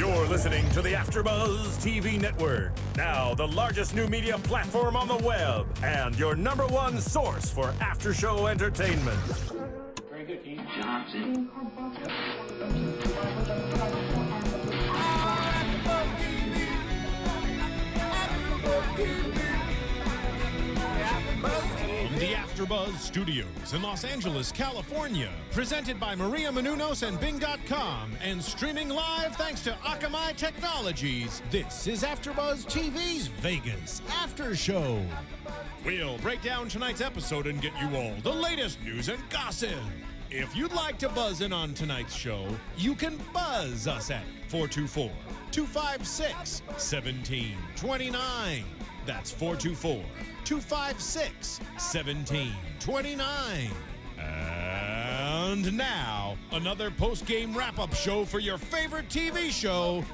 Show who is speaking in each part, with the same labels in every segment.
Speaker 1: You're listening to the AFTERBUZZ TV network, now the largest new media platform on the web, and your #1 source for after-show entertainment.
Speaker 2: Very good, Keith Johnson.
Speaker 3: From the AFTERBUZZ Studios in Los Angeles, California, presented by Maria Menounos and Bing.com, and streaming live thanks to Akamai Technologies, this is AFTERBUZZ TV's Vegas After Show. We'll break down tonight's episode and get you all the latest news and gossip. If you'd like to buzz in on tonight's show, you can buzz us at 424-256-1729. That's 424-256-1729. And now, another post-game wrap-up show for your favorite TV show.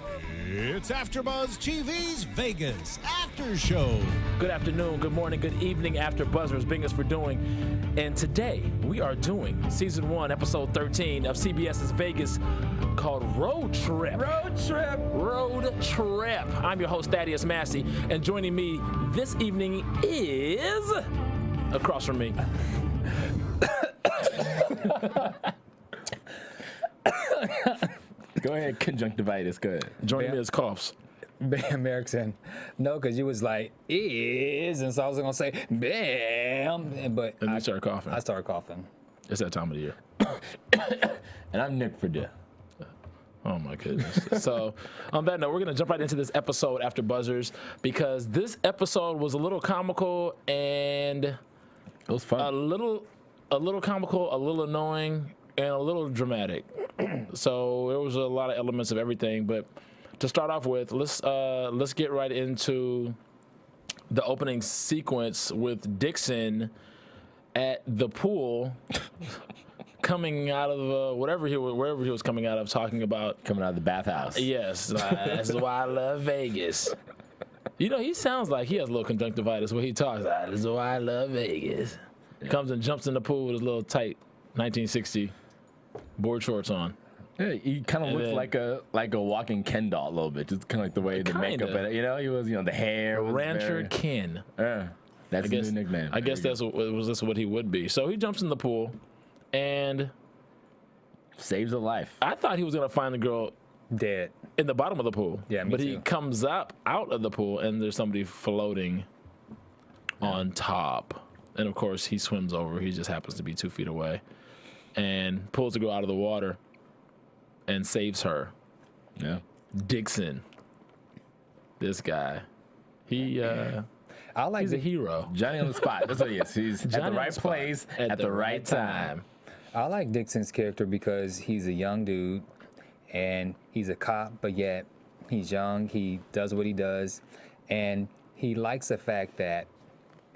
Speaker 3: It's AFTERBUZZ TV's Vegas After Show.
Speaker 4: Good afternoon, good morning, good evening, AfterBuzzers. Bingers for doing. And today, we are doing Season 1, Episode 13 of CBS's Vegas called Road Trip. Road Trip. Road Trip. I'm your host, Thaddeus Massey, and joining me this evening is, across from me,
Speaker 5: Go ahead, conjunctivitis. Go ahead.
Speaker 4: joining me is coughs.
Speaker 6: Bamm, Ericsen. No, because you was like, is, and so I was going to say, Bamm, but
Speaker 4: And you started coughing.
Speaker 6: I started coughing.
Speaker 4: It's that time of the year.
Speaker 5: And I'm Nick Perdue.
Speaker 4: Oh my goodness. So on that note, we're going to jump right into this episode after Buzzers, because this episode was a little comical and
Speaker 5: It was fun.
Speaker 4: a little comical, a little annoying, and a little dramatic. So there was a lot of elements of everything. But to start off with, let's get right into the opening sequence with Dixon at the pool, coming out of wherever he was coming out of, talking about.
Speaker 5: Coming out of the bathhouse.
Speaker 4: Yes, that's why I love Vegas. You know, he sounds like he has a little conjunctivitis when he talks. That's why I love Vegas.
Speaker 5: Yeah.
Speaker 4: Comes and jumps in the pool with his little tight 1960 board shorts on.
Speaker 5: Yeah, he kind of
Speaker 4: And
Speaker 5: looks
Speaker 4: then-
Speaker 5: like a walking Ken doll a little bit. Just kind of like the way the makeup, and he was, the hair was
Speaker 4: Rancher
Speaker 5: very,
Speaker 4: Ken.
Speaker 5: that's
Speaker 4: I
Speaker 5: the
Speaker 4: guess,
Speaker 5: new nickname.
Speaker 4: I guess that's what he would be. So he jumps in the pool, and
Speaker 5: Saves a life.
Speaker 4: I thought he was gonna find the girl
Speaker 6: Dead.
Speaker 4: in the bottom of the pool.
Speaker 6: Yeah, me
Speaker 4: but he
Speaker 6: too.
Speaker 4: comes out of the pool, and there's somebody floating on top. And of course, he swims over. He just happens to be 2 feet away, and pulls the girl out of the water, and saves her.
Speaker 5: Yeah.
Speaker 4: Dixon, this guy, he's
Speaker 6: I like
Speaker 4: a hero.
Speaker 5: Johnny on the spot. That's what he is. He's at
Speaker 4: Johnny
Speaker 5: the
Speaker 4: on
Speaker 5: right
Speaker 4: spot
Speaker 5: place at the right time.
Speaker 6: I like Dixon's character because he's a young dude and he's a cop, but yet he's young. He does what he does, and he likes the fact that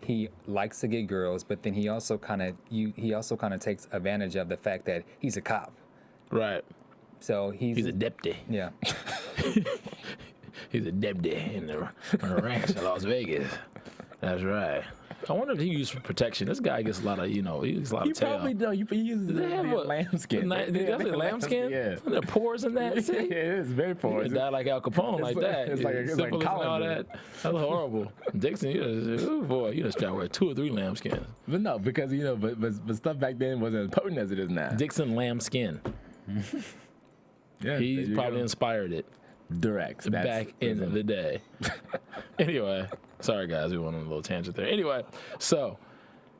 Speaker 6: he likes to get girls, but then he also kind of takes advantage of the fact that he's a cop.
Speaker 4: Right.
Speaker 6: So
Speaker 4: He's a deputy.
Speaker 6: yeah.
Speaker 4: He's a deputy in the ranch in Las Vegas. That's right. I wonder if he used for protection. This guy gets a lot of, he gets a lot
Speaker 5: You
Speaker 4: of tail.
Speaker 5: probably know. He uses
Speaker 4: They have
Speaker 5: the
Speaker 4: what?
Speaker 5: lambskin.
Speaker 4: That's a lambskin?
Speaker 5: Yeah.
Speaker 4: There are pores in that?
Speaker 5: It
Speaker 4: See?
Speaker 5: is very poor.
Speaker 4: You die like Al Capone like that.
Speaker 5: It's like
Speaker 4: Syphilis and all
Speaker 5: collagen.
Speaker 4: that. That's horrible. Dixon, you just try to wear 2 or 3 lambskins.
Speaker 5: But no, because but stuff back then wasn't as potent as it is now.
Speaker 4: Dixon lambskin.
Speaker 5: Yeah,
Speaker 4: He
Speaker 5: there you
Speaker 4: probably
Speaker 5: go.
Speaker 4: inspired it
Speaker 5: Direct.
Speaker 4: back in the day. Anyway, sorry guys, we went on a little tangent there. Anyway, so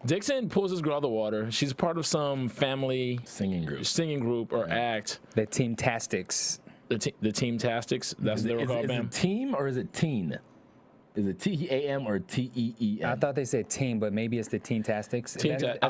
Speaker 4: Dixon pulls this girl out of the water. She's part of some family
Speaker 5: singing group.
Speaker 4: or act.
Speaker 6: The Team Tastics.
Speaker 4: The Team Tastics. That's what they were called,
Speaker 5: Is
Speaker 4: Bamm.
Speaker 5: it team or is it teen? Is it TEAM or TEEM?
Speaker 6: I thought they said team, but maybe it's the Team Tastics.
Speaker 4: I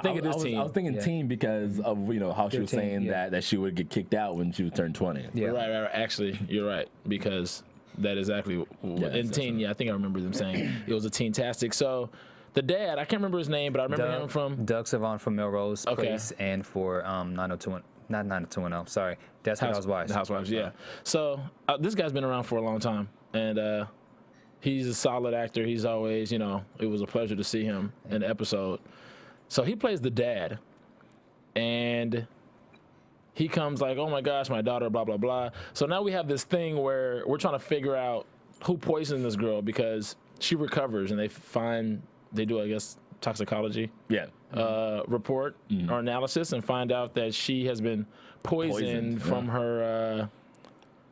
Speaker 4: think it is team.
Speaker 5: I was thinking
Speaker 6: Yeah.
Speaker 5: team because of how she
Speaker 6: Their
Speaker 5: was
Speaker 6: team,
Speaker 5: saying
Speaker 6: yeah.
Speaker 5: that she would get kicked out when she was turned 20.
Speaker 6: Yeah.
Speaker 4: Right. Actually, you're right, because that is exactly in teen. Yeah, I think I remember them saying it was a Teen Tastic. So the dad, I can't remember his name, but I remember him from
Speaker 6: Doug Savant from Melrose
Speaker 4: Okay.
Speaker 6: Place and for 90210. Sorry, Desperate Housewives.
Speaker 4: The Housewives, yeah. So this guy's been around for a long time, and he's a solid actor. He's always, it was a pleasure to see him in the episode. So he plays the dad, and he comes like, oh my gosh, my daughter, blah, blah, blah. So now we have this thing where we're trying to figure out who poisoned this girl because she recovers and they do, I guess, toxicology report or analysis and find out that she has been poisoned from her,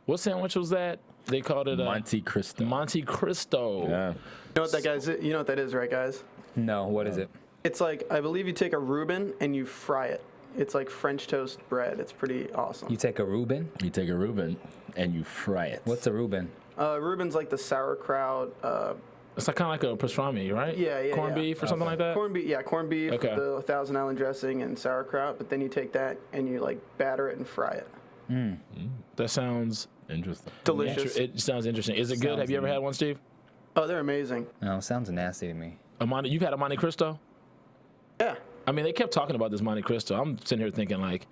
Speaker 4: what sandwich was that? They called it
Speaker 5: Monte Cristo.
Speaker 4: Monte Cristo.
Speaker 5: Yeah.
Speaker 7: You know what that guy's? You know what that is, right, guys?
Speaker 6: No, what is it?
Speaker 7: It's like, I believe you take a Reuben and you fry it. It's like French toast bread. It's pretty awesome.
Speaker 6: You take a Reuben?
Speaker 5: You take a Reuben and you fry it.
Speaker 6: What's a Reuben?
Speaker 7: Reuben's like the sauerkraut.
Speaker 4: It's like kind of like a pastrami, right?
Speaker 7: Yeah.
Speaker 4: Corned beef or something like that?
Speaker 7: Corned beef
Speaker 4: Okay.
Speaker 7: with the Thousand Island dressing and sauerkraut. But then you take that and you like batter it and fry it.
Speaker 4: That sounds
Speaker 5: Interesting.
Speaker 7: Delicious.
Speaker 4: It sounds interesting. Is it good? Have you ever had one, Steve?
Speaker 7: Oh, they're amazing.
Speaker 6: No, it sounds nasty to me.
Speaker 4: You've had a Monte Cristo?
Speaker 7: Yeah.
Speaker 4: I mean, they kept talking about this Monte Cristo. I'm sitting here thinking, like,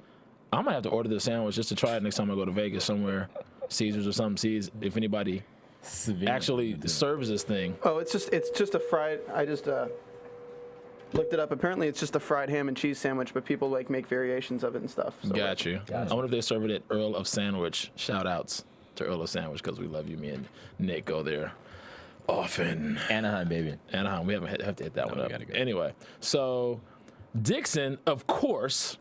Speaker 4: I might have to order this sandwich just to try it next time I go to Vegas somewhere, Caesars or something, see if anybody
Speaker 5: Savino
Speaker 4: actually serves this thing.
Speaker 7: Oh, it's just a fried. I just looked it up. Apparently, it's just a fried ham and cheese sandwich, but people like make variations of it and stuff. So,
Speaker 4: Got you. I wonder if they serve it at Earl of Sandwich. Shout outs to Earl of Sandwich because we love you. Me and Nick go there often.
Speaker 5: Anaheim, baby.
Speaker 4: Anaheim. We have to hit that one up.
Speaker 5: gotta go.
Speaker 4: Anyway, so Dixon, of course,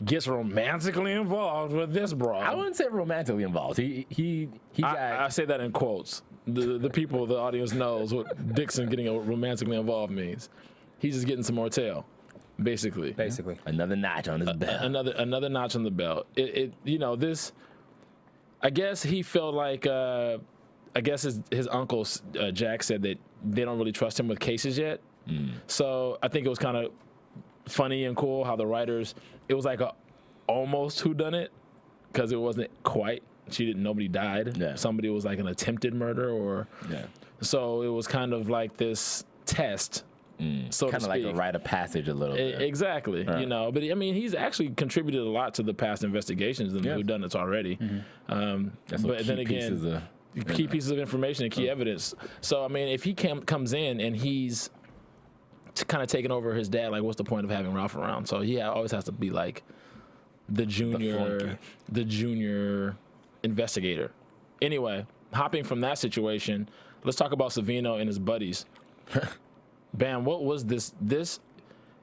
Speaker 4: gets romantically involved with this broad.
Speaker 5: I wouldn't say romantically involved. He got.
Speaker 4: I say that in quotes. The people, the audience knows what Dixon getting romantically involved means. He's just getting some more tail, basically.
Speaker 5: Another notch on his belt.
Speaker 4: Another notch on the belt. This. I guess he felt like. I guess his uncle Jack said that they don't really trust him with cases yet. So I think it was kind of funny and cool how the writers. It was like a almost whodunit because it wasn't quite. Nobody died.
Speaker 5: Yeah.
Speaker 4: Somebody was like an attempted murder or.
Speaker 5: Yeah.
Speaker 4: So it was kind of like this test. So
Speaker 5: Kind of like a rite of passage a little bit.
Speaker 4: Exactly.
Speaker 5: Right.
Speaker 4: But I mean, he's actually contributed a lot to the past investigations and whodunits already.
Speaker 5: That's
Speaker 4: But then again, key pieces of information and key evidence. So I mean, if he comes in and he's kind of taking over his dad, like what's the point of having Ralph around? So he always has to be like the junior investigator. Anyway, hopping from that situation, let's talk about Savino and his buddies. Bamm, what was this?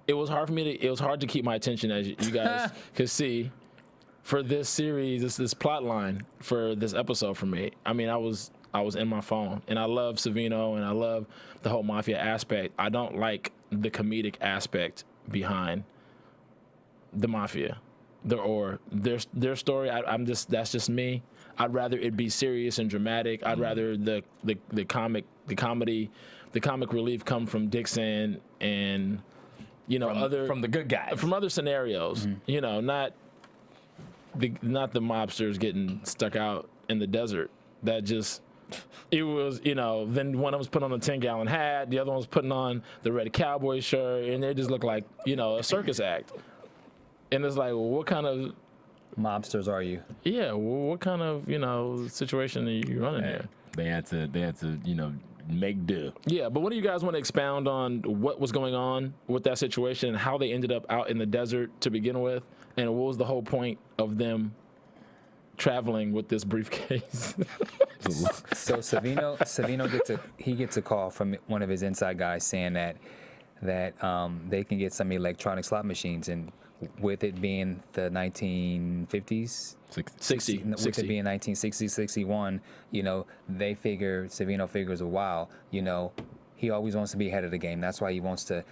Speaker 4: It was hard for me it was hard to keep my attention, as you guys could see, for this series, this plot line for this episode for me. I mean, I was in my phone, and I love Savino, and I love the whole mafia aspect. I don't like the comedic aspect behind the mafia, their story. That's just me. I'd rather it be serious and dramatic. I'd rather the comic relief come from Dixon and
Speaker 5: from the good guys,
Speaker 4: from other scenarios. Not the mobsters getting stuck out in the desert. It was, then one of them was putting on a 10-gallon hat, the other one was putting on the red cowboy shirt, and they just looked like, a circus act. And it's like, well, what kind of
Speaker 6: mobsters are you?
Speaker 4: Yeah, well, what kind of, situation are you running here?
Speaker 5: They had to, make do.
Speaker 4: Yeah, but what do you guys want to expound on what was going on with that situation and how they ended up out in the desert to begin with, and what was the whole point of them traveling with this briefcase?
Speaker 6: So Savino gets a call from one of his inside guys saying that they can get some electronic slot machines, and with it being the 1950s,
Speaker 4: 60.
Speaker 6: With it being 1960, 61, Savino figures, wow, he always wants to be ahead of the game. That's why he wants to,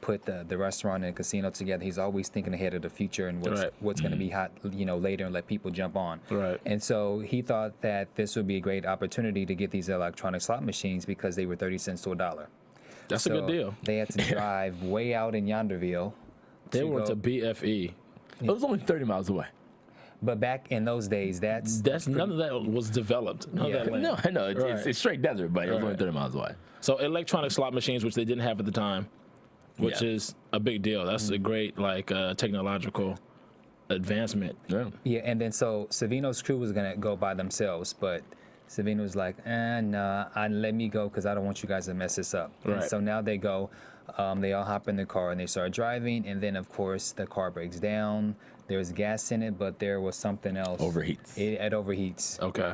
Speaker 6: put the restaurant and casino together. He's always thinking ahead of the future and what's going to be hot, later, and let people jump on.
Speaker 4: Right.
Speaker 6: And so he thought that this would be a great opportunity to get these electronic slot machines because they were 30 cents to $1.
Speaker 4: That's a good deal.
Speaker 6: They had to drive way out in Yonderville.
Speaker 4: They went to BFE.
Speaker 5: It was only 30 miles away.
Speaker 6: But back in those days, that's
Speaker 4: none of that was developed. None of that land.
Speaker 5: No, I know. It's straight desert, but it was only
Speaker 4: Right.
Speaker 5: 30 miles away.
Speaker 4: So electronic slot machines, which they didn't have at the time, which is a big deal. That's a great technological advancement.
Speaker 5: Yeah.
Speaker 6: Yeah, and then so Savino's crew was gonna go by themselves, but Savino was like, nah, let me go because I don't want you guys to mess this up.
Speaker 4: Right.
Speaker 6: And so now they go. They all hop in the car and they start driving, and then of course the car breaks down. There's gas in it, but there was something else.
Speaker 5: Overheats.
Speaker 6: It overheats.
Speaker 4: Okay.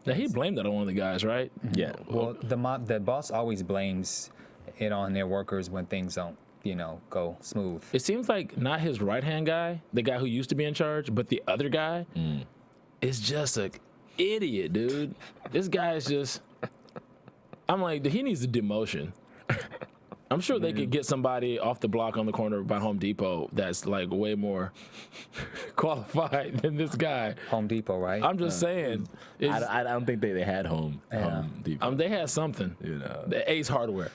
Speaker 4: Now he blamed that on one of the guys, right?
Speaker 5: Yeah.
Speaker 6: Well, the boss always blames it on their workers when things don't, go smooth.
Speaker 4: It seems like not his right-hand guy, the guy who used to be in charge, but the other guy is just an idiot, dude. This guy is just... I'm like, he needs a demotion. I'm sure they could get somebody off the block on the corner by Home Depot that's like way more qualified than this guy.
Speaker 6: Home Depot, right?
Speaker 4: I'm just saying.
Speaker 5: I don't think they had Home Depot.
Speaker 4: They had something. The Ace Hardware.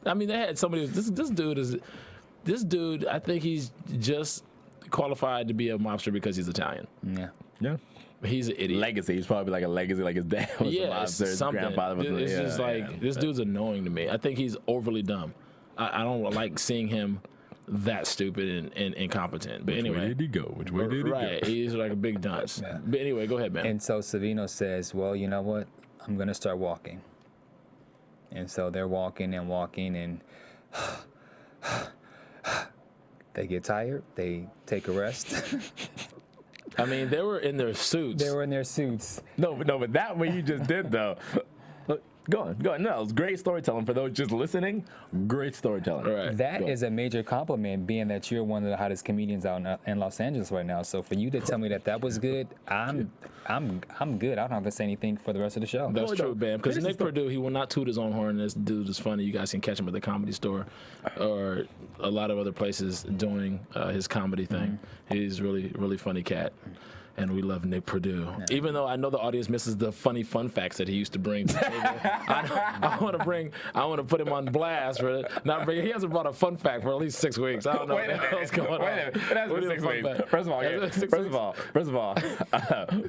Speaker 4: I mean, they had somebody. This dude. I think he's just qualified to be a mobster because he's Italian.
Speaker 5: Yeah.
Speaker 4: He's an idiot.
Speaker 5: Legacy. He's probably like a legacy, like his dad was a mobster, his
Speaker 4: something.
Speaker 5: grandfather was
Speaker 4: It's just like this dude's annoying to me. I think he's overly dumb. I don't like seeing him that stupid and incompetent. But anyway,
Speaker 5: where did he go? Which way did he go?
Speaker 4: Right, he's like a big dunce.
Speaker 6: Yeah.
Speaker 4: But anyway, go ahead, man.
Speaker 6: And so Savino says, well, you know what? I'm going to start walking. And so they're walking, and they get tired. They take a rest.
Speaker 4: I mean, they were in their suits.
Speaker 6: They were in their suits.
Speaker 5: No, but that what you just did though. Look, go on. No, it was great storytelling for those just listening. Great storytelling.
Speaker 4: Right.
Speaker 6: That is a major compliment, being that you're one of the hottest comedians out in Los Angeles right now. So for you to tell me that was good, I'm good. I don't have to say anything for the rest of the show.
Speaker 4: That's true, Bamm. Because Nick Perdue, he will not toot his own horn. This dude is funny. You guys can catch him at the Comedy Store or a lot of other places doing his comedy thing. He's really, really funny cat. And we love Nick Perdue. Yeah. Even though I know the audience misses the funny fun facts that he used to bring to the table. I want to put him on blast for not bringing. He hasn't brought a fun fact for at least 6 weeks. I don't know what else going on.
Speaker 5: Wait a minute. It has been 6 weeks. First of all,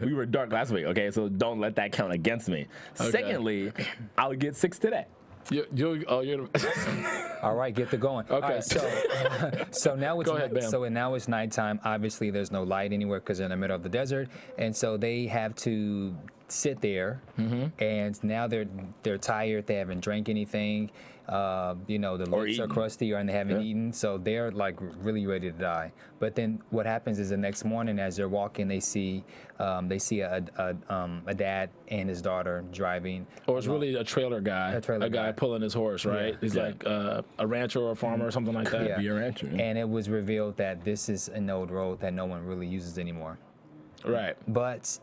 Speaker 5: we were dark last week, okay? So don't let that count against me. Okay. Secondly, I'll get 6 today.
Speaker 6: All right, get the going.
Speaker 4: Okay.
Speaker 6: All right, so now it's
Speaker 4: Go ahead, Bamm.
Speaker 6: now it's nighttime. Obviously, there's no light anywhere because they're in the middle of the desert, and so they have to sit there. And now they're tired. They haven't drank anything. The lips are crusty, and they haven't eaten, so they're like really ready to die. But then what happens is the next morning, as they're walking, they see a dad and his daughter driving.
Speaker 4: Or it's really a trailer guy, a guy pulling his horse, right? He's like a rancher or a farmer or something like that.
Speaker 6: Yeah.
Speaker 5: Be a rancher. Yeah.
Speaker 6: And it was revealed that this is an old road that no one really uses anymore.
Speaker 4: Right.
Speaker 6: But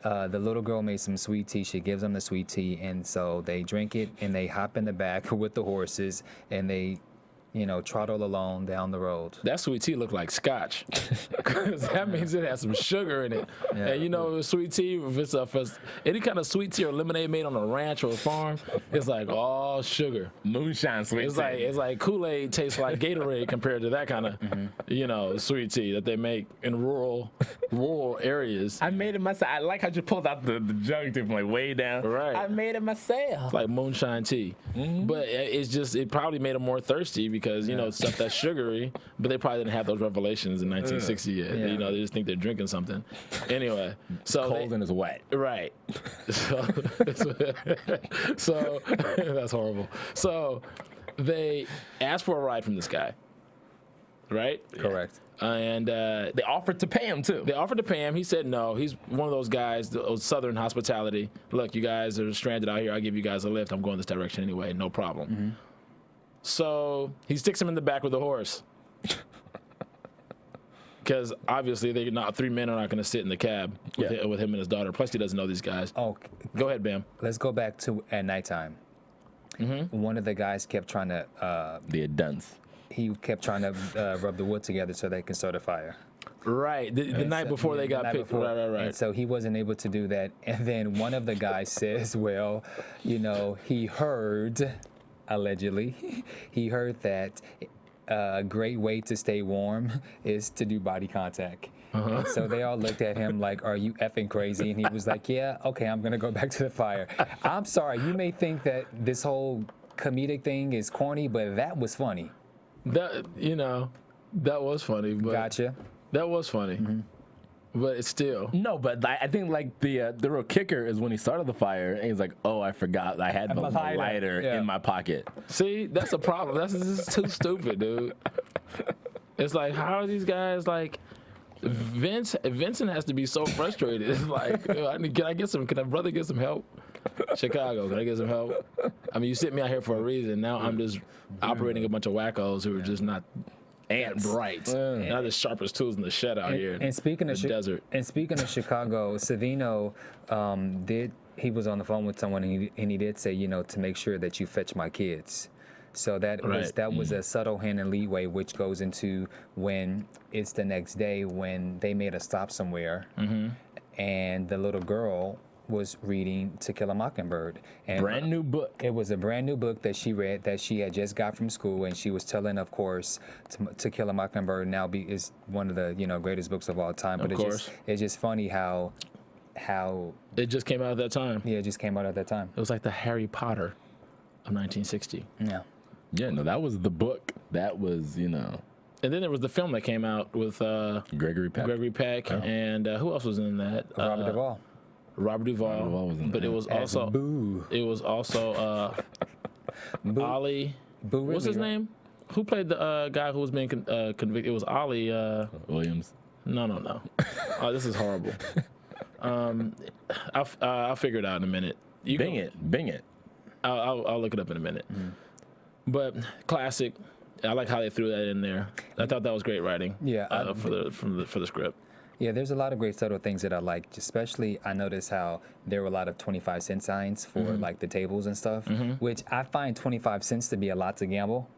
Speaker 6: the little girl made some sweet tea. She gives them the sweet tea, and so they drink it, and they hop in the back with the horses, and they, trottle along down the road.
Speaker 4: That sweet tea looked like scotch, because that means it has some sugar in it. Yeah. And sweet tea, if it's any kind of sweet tea or lemonade made on a ranch or a farm, it's like all sugar.
Speaker 5: Moonshine sweet tea.
Speaker 4: It's like Kool-Aid tastes like Gatorade compared to that kind of, sweet tea that they make in rural areas.
Speaker 5: I made it myself. I like how you pulled out the jug from like way down.
Speaker 4: Right.
Speaker 5: I made it myself.
Speaker 4: It's like moonshine tea, but it probably made them more thirsty because stuff that's sugary, but they probably didn't have those revelations in 1960 yet. Yeah. They just think they're drinking something. Anyway, so
Speaker 5: cold and it's wet.
Speaker 4: Right. So that's horrible. So they asked for a ride from this guy. Right?
Speaker 6: Correct.
Speaker 4: And
Speaker 5: they offered to pay him too.
Speaker 4: They offered to pay him. He said no. He's one of those guys, those Southern hospitality. Look, you guys are stranded out here. I'll give you guys a lift. I'm going this direction anyway. No problem. So he sticks him in the back with the horse. Because obviously 3 men are not going to sit in the cab with him and his daughter. Plus he doesn't know these guys.
Speaker 6: Oh,
Speaker 4: go ahead, Bamm.
Speaker 6: Let's go back to at nighttime. One of the guys kept trying to...
Speaker 5: the dunce.
Speaker 6: He kept trying to rub the wood together so they can start a fire.
Speaker 4: Right, the night before they got picked. Right.
Speaker 6: And so he wasn't able to do that. And then one of the guys says, well, he heard, allegedly, he heard that a great way to stay warm is to do body contact. And so they all looked at him like, are you effing crazy? And he was like, yeah, okay, I'm going to go back to the fire. I'm sorry, you may think that this whole comedic thing is corny, but that was funny.
Speaker 4: That was funny. But
Speaker 6: gotcha.
Speaker 4: That was funny. but it's still.
Speaker 5: No, but I think like the real kicker is when he started the fire and he's like, "Oh, I forgot I had my lighter in my pocket."
Speaker 4: See, that's a problem. That's just too stupid, dude. It's like, how are these guys like? Vincent has to be so frustrated. It's like, can my brother get some help? Chicago, can I get some help? I mean, you sent me out here for a reason. Now I'm just operating a bunch of wackos who are just not bright. Not the sharpest tools in the shed out here.
Speaker 6: And speaking of
Speaker 4: desert.
Speaker 6: And speaking of Chicago, Savino he was on the phone with someone and he did say, to make sure that you fetch my kids. So that was a subtle hint and leeway, which goes into when it's the next day when they made a stop somewhere, and the little girl was reading To Kill a Mockingbird. And
Speaker 5: brand new book.
Speaker 6: It was a brand new book that she read that she had just got from school, and she was telling, of course, To Kill a Mockingbird now is one of the greatest books of all time. But it's just funny how
Speaker 4: it just came out at that time.
Speaker 6: Yeah, it just came out at that time.
Speaker 4: It was like the Harry Potter of 1960.
Speaker 6: Yeah.
Speaker 5: Yeah, no, that was the book. That was,
Speaker 4: And then there was the film that came out with
Speaker 5: Gregory Peck.
Speaker 4: And who else was in that? Robert Duvall was in that. But it was also
Speaker 6: Boo.
Speaker 4: It was also Ollie.
Speaker 6: Boo,
Speaker 4: what's his name? Who played the guy who was being convicted? It was Ollie
Speaker 5: Williams.
Speaker 4: No. Oh, this is horrible. I'll figure it out in a minute.
Speaker 5: Bing it.
Speaker 4: I'll look it up in a minute. But classic. I like how they threw that in there. I thought that was great writing.
Speaker 6: Yeah,
Speaker 4: for the script.
Speaker 6: Yeah, there's a lot of great subtle things that I liked. Especially, I noticed how there were a lot of 25-cent signs for like the tables and stuff, which I find 25 cents to be a lot to gamble.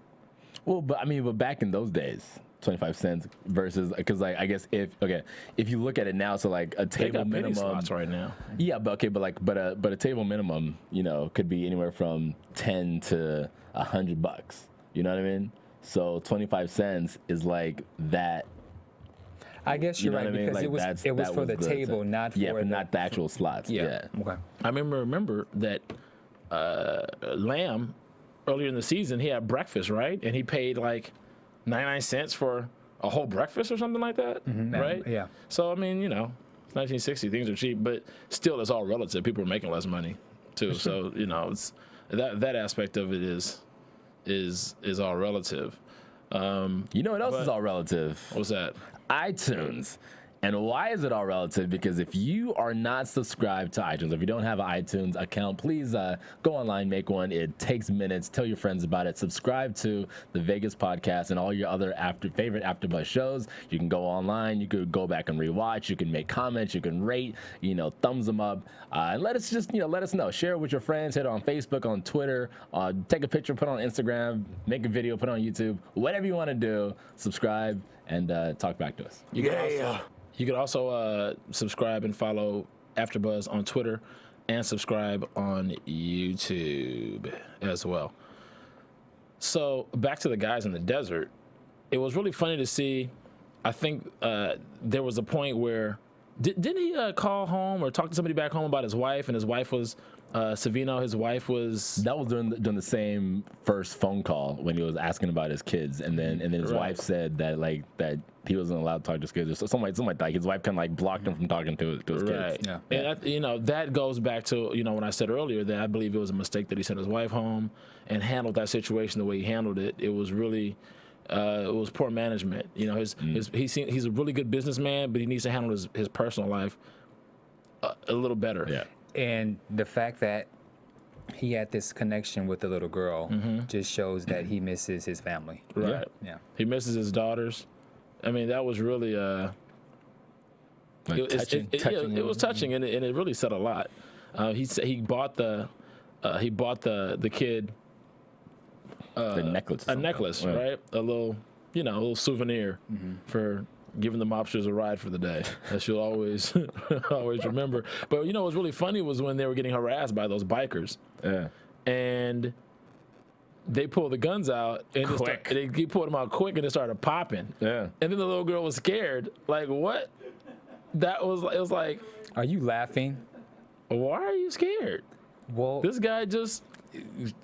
Speaker 5: Well, but back in those days, 25 cents versus, because like I guess if you look at it now, so like a table minimum
Speaker 4: slots right now.
Speaker 5: Yeah, but a table minimum, could be anywhere from $10 to $100. You know what I mean? So 25 cents is like that.
Speaker 6: I guess you're right, because
Speaker 5: like
Speaker 6: it was for the table, not for
Speaker 5: but not the actual slots. Yeah.
Speaker 6: Okay.
Speaker 4: I remember that Lamb earlier in the season, he had breakfast, right? And he paid like 99 cents for a whole breakfast or something like that, right?
Speaker 6: Yeah.
Speaker 4: So, it's 1960, things are cheap, but still it's all relative. People are making less money too. So, it's that aspect of it is all relative.
Speaker 5: You know what else is all relative?
Speaker 4: What's that?
Speaker 5: iTunes. And why is it all relative? Because if you are not subscribed to iTunes, if you don't have an iTunes account, please go online, make one. It takes minutes. Tell your friends about it. Subscribe to the Vegas podcast and all your other favorite AfterBuzz shows. You can go online. You could go back and rewatch. You can make comments. You can rate. Thumbs them up. And let us let us know. Share it with your friends. Hit it on Facebook, on Twitter. Take a picture, put it on Instagram. Make a video, put it on YouTube. Whatever you want to do. Subscribe and talk back to us.
Speaker 4: You could also subscribe and follow AfterBuzz on Twitter and subscribe on YouTube as well. So back to the guys in the desert. It was really funny to see. I think there was a point where didn't he call home or talk to somebody back home about his wife, and his wife was Savino. His wife was.
Speaker 5: That was during the same first phone call when he was asking about his kids, and then his wife said that he wasn't allowed to talk to his kids, or something like that. His wife kind of blocked him from talking to his kids.
Speaker 4: Yeah. And that goes back to when I said earlier that I believe it was a mistake that he sent his wife home and handled that situation the way he handled it. It was really. It was poor management. He's a really good businessman, but he needs to handle his personal life a little better.
Speaker 5: Yeah.
Speaker 6: And the fact that he had this connection with the little girl just shows that he misses his family.
Speaker 4: Right.
Speaker 6: Yeah.
Speaker 4: He misses his daughters. That was really
Speaker 5: touching.
Speaker 4: It was touching, and it really said a lot. He bought the kid
Speaker 5: a necklace.
Speaker 4: A necklace, right? A little souvenir for giving the mobsters a ride for the day. That she'll always remember. But what was really funny was when they were getting harassed by those bikers.
Speaker 5: Yeah.
Speaker 4: And they pulled the guns out and they pulled them out quick and it started popping.
Speaker 5: Yeah.
Speaker 4: And then the little girl was scared. Like, what? It was like,
Speaker 6: are you laughing?
Speaker 4: why are you scared?
Speaker 6: Well,
Speaker 4: This guy just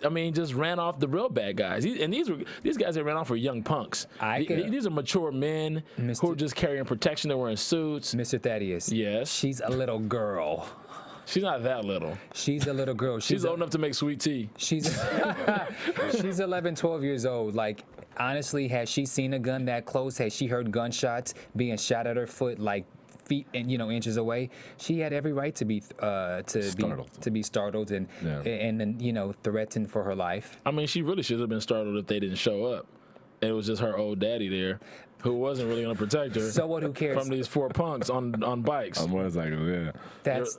Speaker 4: I mean, just ran off the real bad guys. These guys that ran off were young punks. These are mature men who are just carrying protection. They're wearing suits.
Speaker 6: Mr. Thaddeus.
Speaker 4: Yes.
Speaker 6: She's a little girl.
Speaker 4: She's not that little.
Speaker 6: She's a little girl.
Speaker 4: She's old enough to make sweet tea.
Speaker 6: She's 11, 12 years old. Like, honestly, has she seen a gun that close? Has she heard gunshots being shot at her foot, like feet and inches away? She had every right to be startled and then threatened for her life.
Speaker 4: I mean, she really should have been startled if they didn't show up. And it was just her old daddy there, who wasn't really going to protect her.
Speaker 6: So what? Who cares?
Speaker 4: From these 4 punks on bikes.
Speaker 5: On motorcycles, yeah.
Speaker 6: That's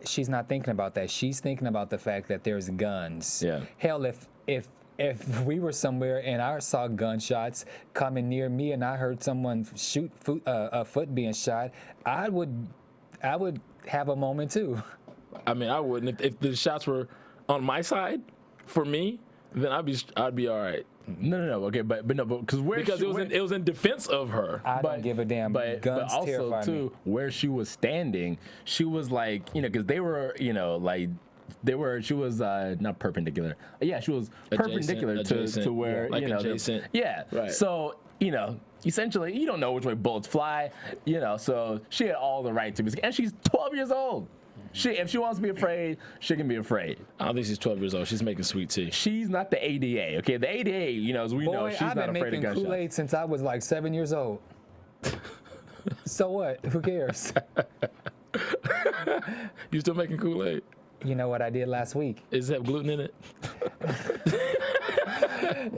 Speaker 4: she's
Speaker 6: not thinking about that. She's thinking about the fact that there's guns.
Speaker 5: Yeah.
Speaker 6: Hell, if we were somewhere and I saw gunshots coming near me and I heard someone shoot a foot being shot, I would have a moment too.
Speaker 4: I mean, I wouldn't. If the shots were on my side, for me, then I'd be all right.
Speaker 5: No. Okay, but because
Speaker 4: it was in defense of her.
Speaker 6: I don't give a damn.
Speaker 5: But also
Speaker 6: terrify
Speaker 5: too,
Speaker 6: me.
Speaker 5: where she was standing, she was like, because they were, she was not perpendicular. Yeah, she was perpendicular to where,
Speaker 4: like adjacent.
Speaker 5: Yeah.
Speaker 4: Right.
Speaker 5: So, essentially, you don't know which way bullets fly, so she had all the right to be scared. And she's 12 years old. If she wants to be afraid, she can be afraid.
Speaker 4: I don't think she's 12 years old. She's making sweet tea.
Speaker 5: She's not the ADA, okay? The ADA, as we know, she's not afraid of gunshots.
Speaker 6: I've been making Kool-Aid since I was like 7 years old. So what? Who cares?
Speaker 4: You still making Kool-Aid?
Speaker 6: You know what I did last week?
Speaker 4: Does it have gluten in it?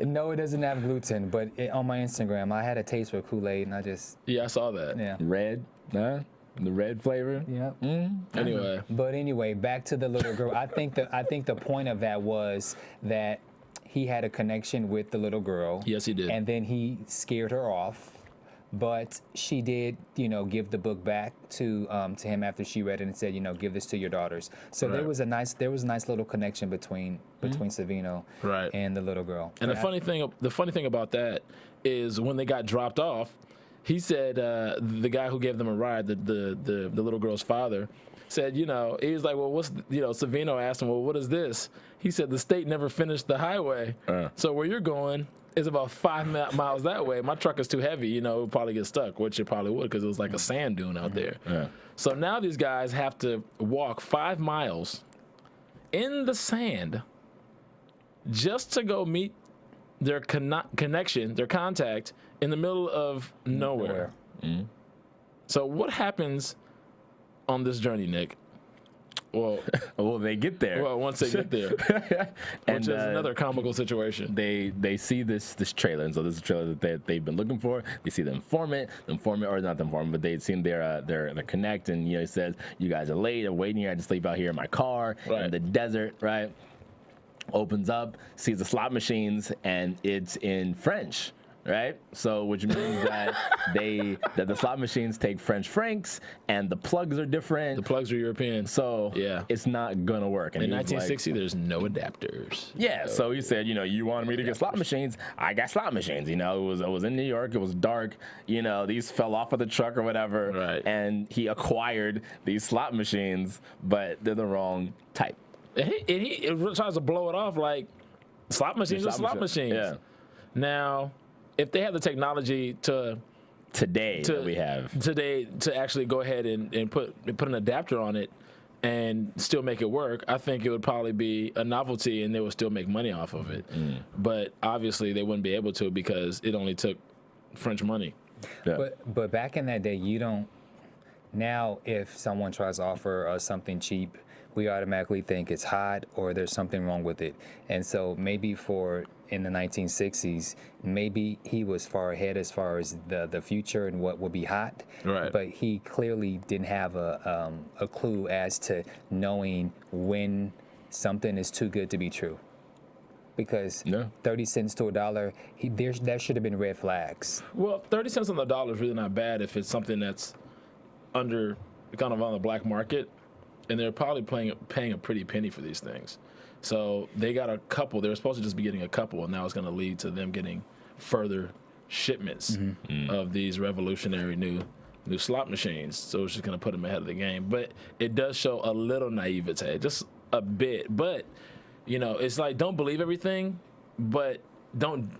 Speaker 6: No, it doesn't have gluten, but on my Instagram, I had a taste for Kool-Aid, and I just...
Speaker 4: Yeah, I saw that.
Speaker 6: Yeah.
Speaker 5: Red, huh? The red flavor.
Speaker 6: Yeah. Anyway, back to the little girl. I think the point of that was that he had a connection with the little girl.
Speaker 4: Yes, he did.
Speaker 6: And then he scared her off. But she did, give the book back to him after she read it and said, give this to your daughters. So
Speaker 4: right.
Speaker 6: there was a nice little connection between Savino and the little girl.
Speaker 4: And the funny thing about that is when they got dropped off, he said the guy who gave them a ride, the little girl's father, said, he was like, well, what's, Savino asked him, well, what is this? He said, the state never finished the highway. So where you're going is about 5 miles that way. My truck is too heavy, it would probably get stuck, which it probably would because it was like a sand dune out there.
Speaker 5: Yeah.
Speaker 4: So now these guys have to walk 5 miles in the sand just to go meet their connection, their contact, in the middle of nowhere.
Speaker 5: Mm-hmm.
Speaker 4: So what happens on this journey, Nick? Well,
Speaker 5: they get there.
Speaker 4: Well, once they get there, which is another comical situation.
Speaker 5: They see this trailer, and so this is a trailer that they've been looking for. They see the informant, or not the informant, but they'd seen their connect, and he says, "You guys are late. I'm waiting here. I just sleep out here in my car in the desert." Right? Opens up, sees the slot machines, and it's in French. Right, so which means that the slot machines take French francs and the plugs are different.
Speaker 4: The plugs are European,
Speaker 5: so it's not gonna work. And
Speaker 4: in 1960, there's no adapters.
Speaker 5: Yeah, so he said, you wanted me to get slot machines. I got slot machines. It was in New York. It was dark. These fell off of the truck or whatever.
Speaker 4: Right.
Speaker 5: And he acquired these slot machines, but they're the wrong type.
Speaker 4: And he tries to blow it off like slot machines are slot machines.
Speaker 5: Yeah.
Speaker 4: Now, if they have the technology to actually go ahead and put an adapter on it and still make it work, I think it would probably be a novelty and they would still make money off of it. But obviously they wouldn't be able to because it only took French money.
Speaker 6: Yeah. But back in that day, now if someone tries to offer us something cheap, we automatically think it's hot or there's something wrong with it. And so maybe in the 1960s, maybe he was far ahead as far as the future and what would be hot.
Speaker 4: Right.
Speaker 6: But he clearly didn't have a clue as to knowing when something is too good to be true. Because 30 cents to $1, there should have been red flags.
Speaker 4: Well, 30 cents on the dollar is really not bad if it's something that's kind of on the black market. And they're probably paying a pretty penny for these things. So they got a couple. They were supposed to just be getting a couple, and now it's going to lead to them getting further shipments of these revolutionary new slot machines. So it's just going to put them ahead of the game. But it does show a little naivete, just a bit. But it's like don't believe everything, but don't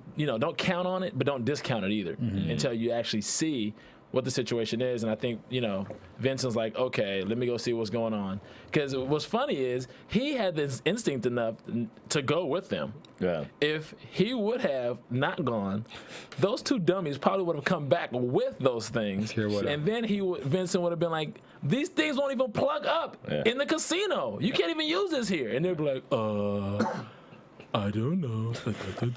Speaker 4: count on it, but don't discount it either until you actually see what the situation is. And I think, Vincent's like, okay, let me go see what's going on. Because what's funny is he had this instinct enough to go with them.
Speaker 5: Yeah.
Speaker 4: If he would have not gone, those two dummies probably would have come back with those things. And then Vincent would have been like, these things won't even plug up in the casino. You can't even use this here. And they'd be like, I don't know. And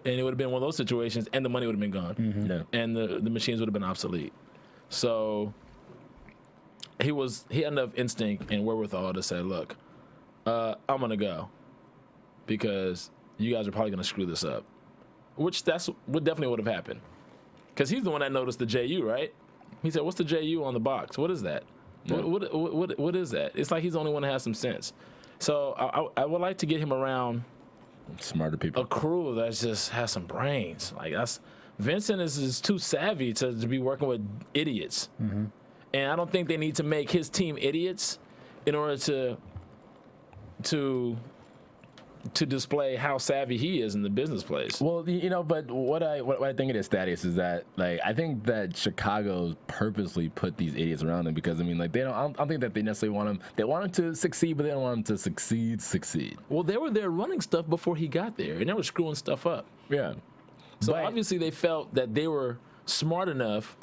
Speaker 4: it would have been one of those situations, and the money would have been gone, and the machines would have been obsolete. So he had enough instinct and wherewithal to say, "Look, I'm gonna go because you guys are probably gonna screw this up," which that's what definitely would have happened, because he's the one that noticed the JU, right? He said, "What's the JU on the box? What is that? What is that?" It's like he's the only one that has some sense. So I would like to get him around
Speaker 5: smarter people,
Speaker 4: a crew that just has some brains. Like Vincent is too savvy to be working with idiots, and I don't think they need to make his team idiots in order to display how savvy he is in the business place.
Speaker 5: Well, but what I think it is, Thaddeus, is that I think that Chicago purposely put these idiots around them because I don't think that they necessarily want him. They want him to succeed, but they don't want him to succeed.
Speaker 4: Well, they were there running stuff before he got there, and they were screwing stuff up.
Speaker 5: Yeah.
Speaker 4: So obviously they felt that they were smart enough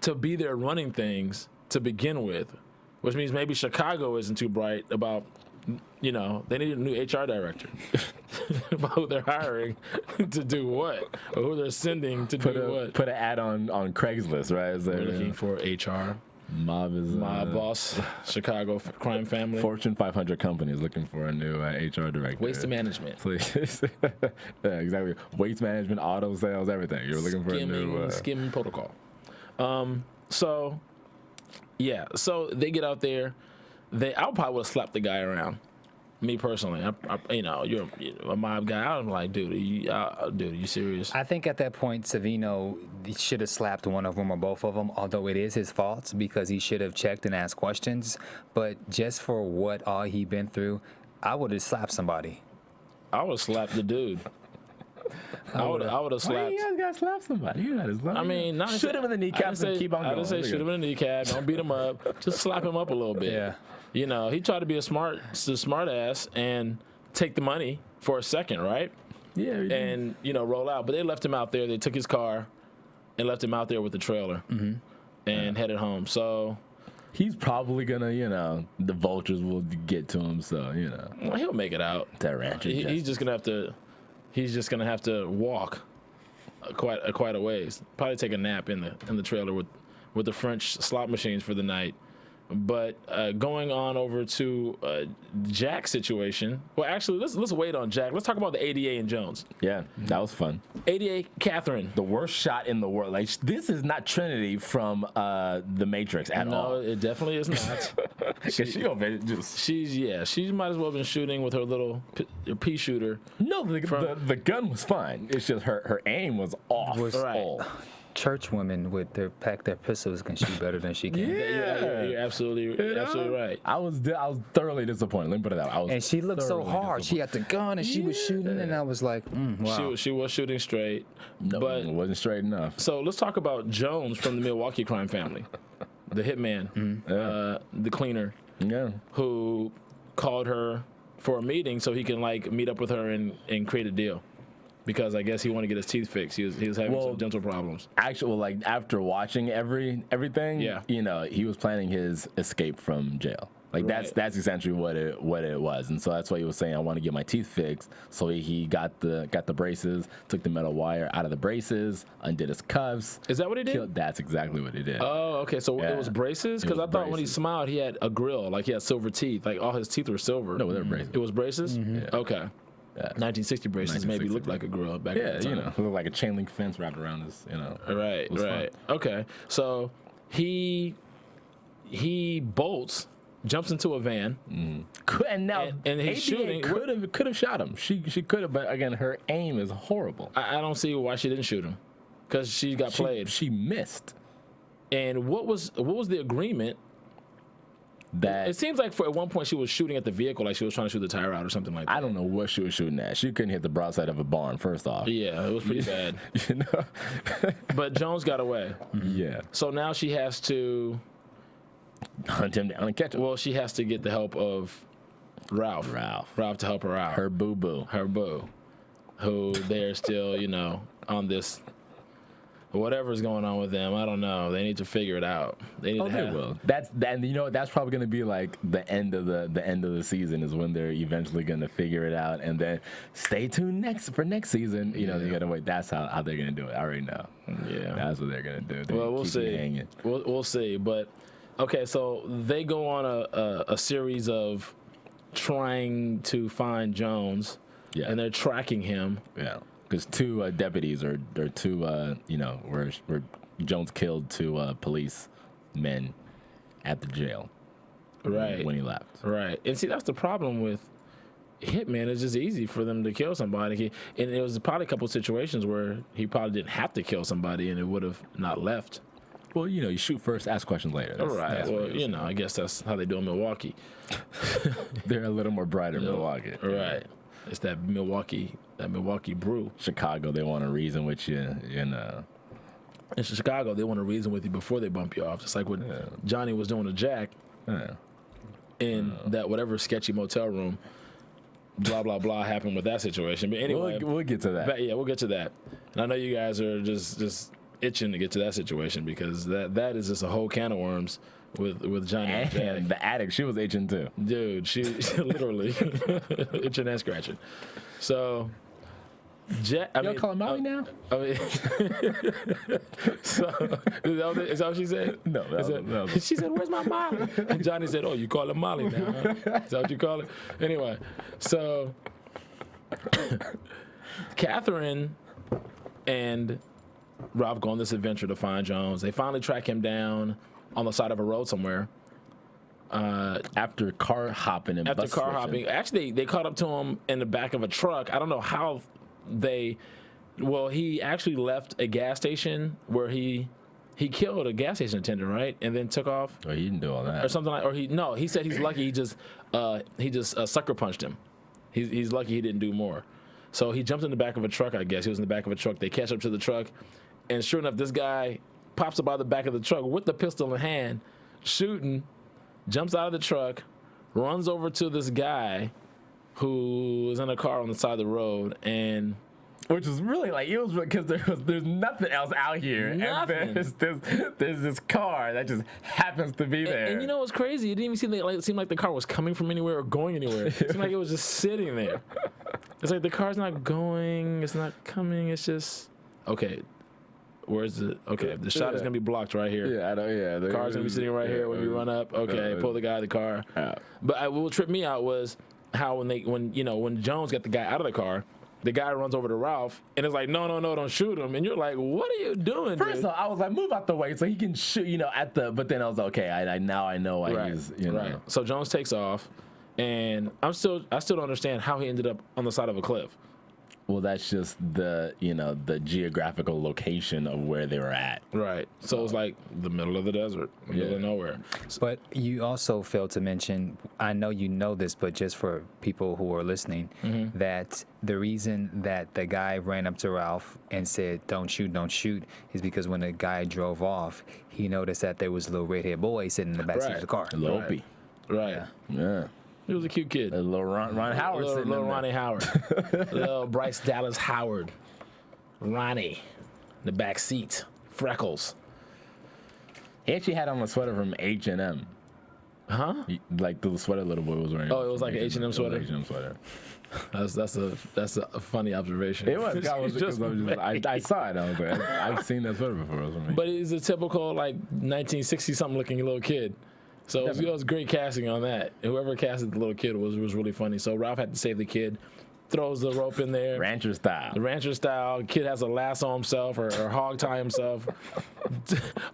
Speaker 4: to be there running things to begin with, which means maybe Chicago isn't too bright about. They need a new HR director about who they're hiring to do what, or who they're sending to do what.
Speaker 5: Put an ad on Craigslist, right?
Speaker 4: They're looking for HR. Mob boss, Chicago crime family.
Speaker 5: Fortune 500 companies looking for a new HR director.
Speaker 4: Waste management.
Speaker 5: Please. Yeah, exactly. Waste management, auto sales, everything. You're looking for a new...
Speaker 4: Skimming protocol. So they get out there. I probably would have slapped the guy around. Me personally, you're a mob guy. I'm like, dude, are you serious?
Speaker 6: I think at that point, Savino should have slapped one of them or both of them, although it is his fault because he should have checked and asked questions. But just for what all he been through, I would have slapped somebody.
Speaker 4: I would have slapped the dude. I would have slapped.
Speaker 5: Why you guys gotta slap somebody? You gotta slap.
Speaker 4: I mean, not
Speaker 5: shoot him in the kneecaps and keep on going.
Speaker 4: I didn't say shoot him in the kneecap. Don't beat him up. Just slap him up a little bit.
Speaker 6: Yeah.
Speaker 4: He tried to be a smart ass and take the money for a second, right?
Speaker 5: Yeah.
Speaker 4: And roll out. But they left him out there. They took his car and left him out there with the trailer and headed home. So
Speaker 5: he's probably gonna, the vultures will get to him. So
Speaker 4: well, he'll make it out.
Speaker 5: That ranch.
Speaker 4: He's just gonna have to walk quite a ways. Probably take a nap in the trailer with the French slot machines for the night. But going on over to Jack's situation. Well, actually, let's wait on Jack. Let's talk about the ADA and Jones.
Speaker 5: Yeah, that was fun.
Speaker 4: ADA Catherine,
Speaker 5: the worst shot in the world. Like this is not Trinity from The Matrix at all.
Speaker 4: No, it definitely is not. She might as well have been shooting with her little pea shooter.
Speaker 5: No, the gun was fine. It's just her aim was off.
Speaker 4: Right.
Speaker 6: Church women with their pistols can shoot better than she can.
Speaker 4: Yeah, you're absolutely right.
Speaker 5: I was thoroughly disappointed. Let me put it out.
Speaker 6: And she looked so hard. She had the gun and she was shooting, and I was like, wow.
Speaker 4: She was shooting straight, but
Speaker 5: it wasn't straight enough.
Speaker 4: So let's talk about Jones from the Milwaukee crime family, the hitman, the cleaner, who called her for a meeting so he can meet up with her and create a deal. Because I guess he wanted to get his teeth fixed. He was having some dental problems.
Speaker 5: Actually, after watching everything, he was planning his escape from jail. That's essentially what it was, and so that's why he was saying, I want to get my teeth fixed. So he got the braces, took the metal wire out of the braces, undid his cuffs.
Speaker 4: Is that what he did?
Speaker 5: That's exactly what he did.
Speaker 4: Oh, okay. So it was braces? Because I thought when he smiled, he had a grill, he had silver teeth, all his teeth were silver.
Speaker 5: No, they were braces.
Speaker 4: It was braces.
Speaker 5: Yeah.
Speaker 4: Okay. 1960 braces maybe looked like a grill back then.
Speaker 5: Yeah, it looked like a chain link fence wrapped around his,
Speaker 4: Right. Okay. So he bolts, jumps into a van,
Speaker 5: and now
Speaker 4: and he's shooting.
Speaker 5: Could have shot him. She could have, but again, her aim is horrible.
Speaker 4: I don't see why she didn't shoot him, because she got played.
Speaker 5: She missed.
Speaker 4: And what was the agreement
Speaker 5: That
Speaker 4: It seems like at one point she was shooting at the vehicle, like she was trying to shoot the tire out or something like that.
Speaker 5: I don't know what she was shooting at. She couldn't hit the broadside of a barn. First off,
Speaker 4: Yeah, it was pretty bad.
Speaker 5: you know.
Speaker 4: But Jones got away.
Speaker 5: Yeah,
Speaker 4: So now she has to,
Speaker 5: hunt him down and catch him.
Speaker 4: well, she has to get the help of Ralph. Ralph to help her out.
Speaker 5: Her boo boo.
Speaker 4: Her boo. Who they're still, on this. Whatever's going on with them, I don't know. They need to figure it out. They need to
Speaker 5: They
Speaker 4: have.
Speaker 5: will. That's probably going to be like the end of the season is when they're eventually going to figure it out, and then stay tuned for next season. You gotta wait. That's how they're going to do it. I already know.
Speaker 4: Yeah,
Speaker 5: that's what they're going to do.
Speaker 4: well, we'll
Speaker 5: keep
Speaker 4: see.
Speaker 5: you hanging.
Speaker 4: We'll see. But okay, so they go on a series of trying to find Jones,
Speaker 5: Yeah.
Speaker 4: and they're tracking him.
Speaker 5: Yeah, because two deputies or two where Jones killed two police men at the jail.
Speaker 4: Right.
Speaker 5: When he left.
Speaker 4: Right. And see, that's the problem with hitmen. It's just easy for them to kill somebody. And it was probably a couple situations where he probably didn't have to kill somebody and it would have not left.
Speaker 5: Well, you shoot first, ask questions later.
Speaker 4: Right. Well, I guess that's how they do in Milwaukee.
Speaker 5: They're a little more bright in Milwaukee.
Speaker 4: Right. It's that Milwaukee brew.
Speaker 5: Chicago, they want to reason with you,
Speaker 4: In Chicago, they want to reason with you before they bump you off. Just like what Johnny was doing to Jack in that whatever sketchy motel room. Blah, blah, blah happened with that situation. But anyway.
Speaker 5: We'll get to that.
Speaker 4: Yeah, we'll get to that. And I know you guys are just itching to get to that situation because that is just a whole can of worms with Johnny and Jack.
Speaker 5: And the addict, she was itching too.
Speaker 4: Dude, she literally itching and scratching. So, Jack.
Speaker 5: Y'all call him Molly now?
Speaker 4: So, is that what she said?
Speaker 5: No.
Speaker 4: She said, "Where's my Molly?" And Johnny said, "Oh, you call her Molly now? Huh? Is that what you call it?" Anyway, so Catherine and Ralph go on this adventure to find Jones. They finally track him down on the side of a road somewhere.
Speaker 5: After car hopping and bus switching.
Speaker 4: Actually, they caught up to him in the back of a truck. I don't know how he actually left a gas station where he killed a gas station attendant, right? And then took off.
Speaker 5: Well, he didn't do all that.
Speaker 4: Or something like, he said he's lucky he just sucker punched him. He's lucky he didn't do more. So he jumped in the back of a truck, I guess. He was in the back of a truck. They catch up to the truck. And sure enough, this guy pops up out of the back of the truck with the pistol in hand, shooting, jumps out of the truck, runs over to this guy who is in a car on the side of the road, and
Speaker 5: which is really like, it was because there's nothing else out here.
Speaker 4: Nothing.
Speaker 5: And there's this car that just happens to be there.
Speaker 4: And you know what's crazy? It didn't even seem like the car was coming from anywhere or going anywhere. It seemed like it was just sitting there. It's like the car's not going, it's not coming, it's just okay. Where's the the shot is gonna be blocked right here.
Speaker 5: Yeah, I know. Yeah,
Speaker 4: The car's gonna be sitting right here when we run up. Okay, pull the guy out of the car. But what tripped me out was how when Jones got the guy out of the car, the guy runs over to Ralph and it's like, no, don't shoot him. And you're like, what are you doing?
Speaker 5: First off, I was like, move out the way so he can shoot, but then I was like, okay, I know why he's,
Speaker 4: Right. So Jones takes off, and I still don't understand how he ended up on the side of a cliff.
Speaker 5: Well, that's just the geographical location of where they were at.
Speaker 4: Right. So it's like the middle of the desert, middle of nowhere.
Speaker 6: But you also failed to mention, I know you know this, but just for people who are listening, that the reason that the guy ran up to Ralph and said, don't shoot, is because when the guy drove off, he noticed that there was a little red-haired boy sitting in the backseat of the car.
Speaker 5: Lopey.
Speaker 4: Right.
Speaker 5: Yeah.
Speaker 4: He was a cute kid.
Speaker 5: A little Ron Howard.
Speaker 4: Little Ronnie Howard. Little Bryce Dallas Howard. Ronnie. In the back seat. Freckles.
Speaker 5: He actually had on a sweater from H&M.
Speaker 4: Huh?
Speaker 5: Like the sweater little boy was wearing.
Speaker 4: Oh, it was like an H&M sweater?
Speaker 5: H&M sweater.
Speaker 4: That's a funny observation.
Speaker 5: It was. I saw it. I was like, I've seen that sweater before.
Speaker 4: But he's a typical 1960-something looking little kid. So it was great casting on that. Whoever casted the little kid was really funny. So Ralph had to save the kid, throws the rope in there.
Speaker 5: Rancher style.
Speaker 4: The rancher style. Kid has a lasso himself or hog tie himself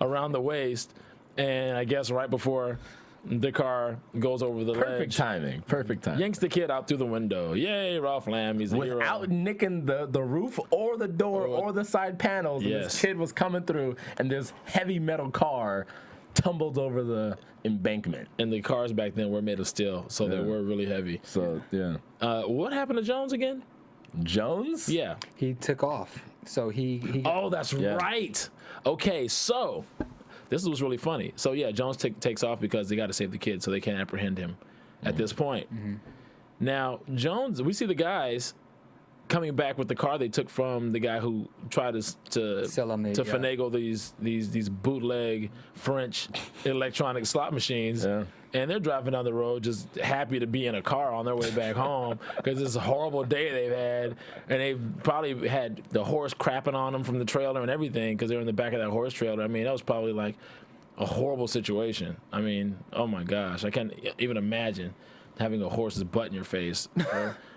Speaker 4: around the waist. And I guess right before the car goes over the ledge.
Speaker 5: Perfect timing.
Speaker 4: Yanks the kid out through the window. Yay, Ralph Lamb. He's a hero.
Speaker 5: Without nicking the roof or the door or the side panels.
Speaker 4: Yes.
Speaker 5: And this kid was coming through, and this heavy metal car tumbled over the embankment.
Speaker 4: And the cars back then were made of steel, so they were really heavy.
Speaker 5: So yeah.
Speaker 4: What happened to Jones again?
Speaker 5: Jones?
Speaker 4: Yeah.
Speaker 6: He took off. So he
Speaker 4: Oh, that's right. Okay, so this was really funny. So yeah, Jones takes off because they got to save the kid, so they can't apprehend him at this point. Now Jones, we see the guys coming back with the car they took from the guy who tried to
Speaker 6: Sell them the-
Speaker 4: finagle these bootleg French electronic slot machines.
Speaker 5: Yeah.
Speaker 4: And they're driving down the road just happy to be in a car on their way back home because it's a horrible day they've had. And they've probably had the horse crapping on them from the trailer and everything because they're in the back of that horse trailer. I mean, that was probably like a horrible situation. I mean, oh my gosh. I can't even imagine having a horse's butt in your face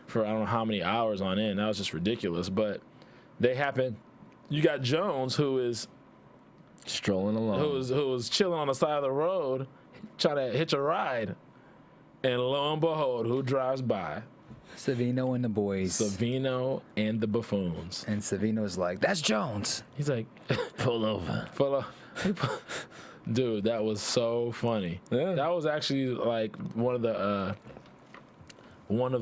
Speaker 4: for I don't know how many hours on end. That was just ridiculous. But they happen. You got Jones who is
Speaker 5: Strolling along.
Speaker 4: who was chilling on the side of the road trying to hitch a ride. And lo and behold, who drives by?
Speaker 6: Savino and the boys.
Speaker 4: Savino and the buffoons.
Speaker 6: And Savino's like, that's Jones.
Speaker 4: He's like,
Speaker 5: Pull over.
Speaker 4: dude, that was so funny.
Speaker 5: Yeah.
Speaker 4: That was actually like one of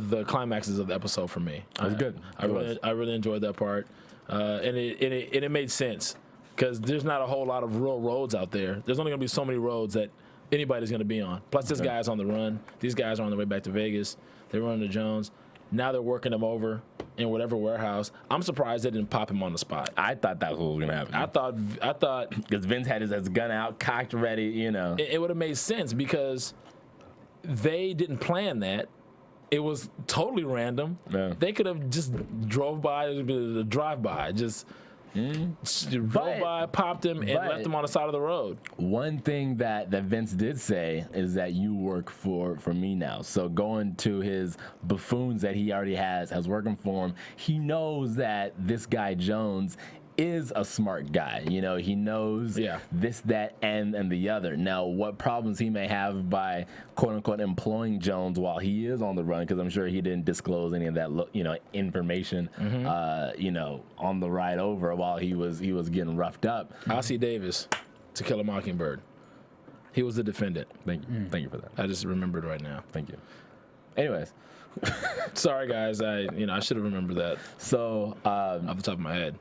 Speaker 4: the climaxes of the episode for me.
Speaker 5: That was good.
Speaker 4: I really enjoyed that part, and it made sense because there's not a whole lot of real roads out there. There's only gonna be so many roads that anybody's gonna be on. Plus, this guy's on the run. These guys are on their way back to Vegas. They're running to Jones. Now they're working him over in whatever warehouse. I'm surprised they didn't pop him on the spot.
Speaker 5: I thought that was what was gonna happen.
Speaker 4: I thought
Speaker 5: Because Vince had his gun out, cocked, ready. You know.
Speaker 4: it would have made sense because they didn't plan that. It was totally random.
Speaker 5: Yeah.
Speaker 4: They could have just drove by, a drive-by, just drove by, popped him, and left him on the side of the road.
Speaker 5: One thing that Vince did say is that you work for me now. So going to his buffoons that he already has working for him, he knows that this guy Jones is a smart guy. You know, he knows this, that, and the other. Now, what problems he may have by quote unquote employing Jones while he is on the run, because I'm sure he didn't disclose any of that, information, on the ride over while he was getting roughed up.
Speaker 4: Ossie Davis, To Kill a Mockingbird. He was the defendant.
Speaker 5: Thank you for that.
Speaker 4: I just remembered right now.
Speaker 5: Thank you. Anyways,
Speaker 4: sorry guys, I should have remembered that.
Speaker 5: So
Speaker 4: off the top of my head.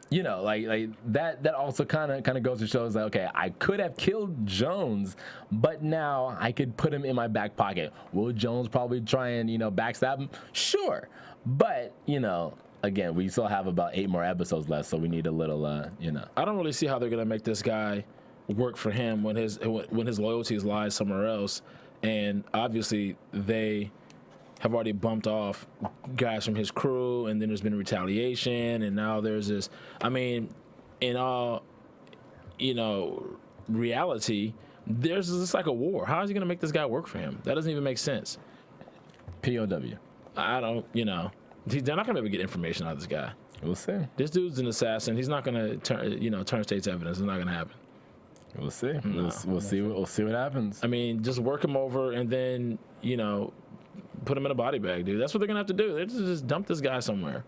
Speaker 5: You know, like that also kind of goes to show us that, okay, I could have killed Jones, but now I could put him in my back pocket. Will Jones probably try and, backstab him? Sure. But, again, we still have about 8 more episodes left, so we need a little,
Speaker 4: I don't really see how they're going to make this guy work for him when his loyalties lies somewhere else. And obviously they have already bumped off guys from his crew, and then there's been retaliation, and now there's this. I mean, in all, reality, there's just like a war. How is he going to make this guy work for him? That doesn't even make sense.
Speaker 5: POW.
Speaker 4: I don't, they're not going to be able to get information out of this guy.
Speaker 5: We'll see.
Speaker 4: This dude's an assassin. He's not going to turn state's evidence. It's not going to happen.
Speaker 5: We'll see. We'll see. We'll see what happens.
Speaker 4: I mean, just work him over and then, put him in a body bag, dude. That's what they're gonna have to do. They're just dump this guy somewhere.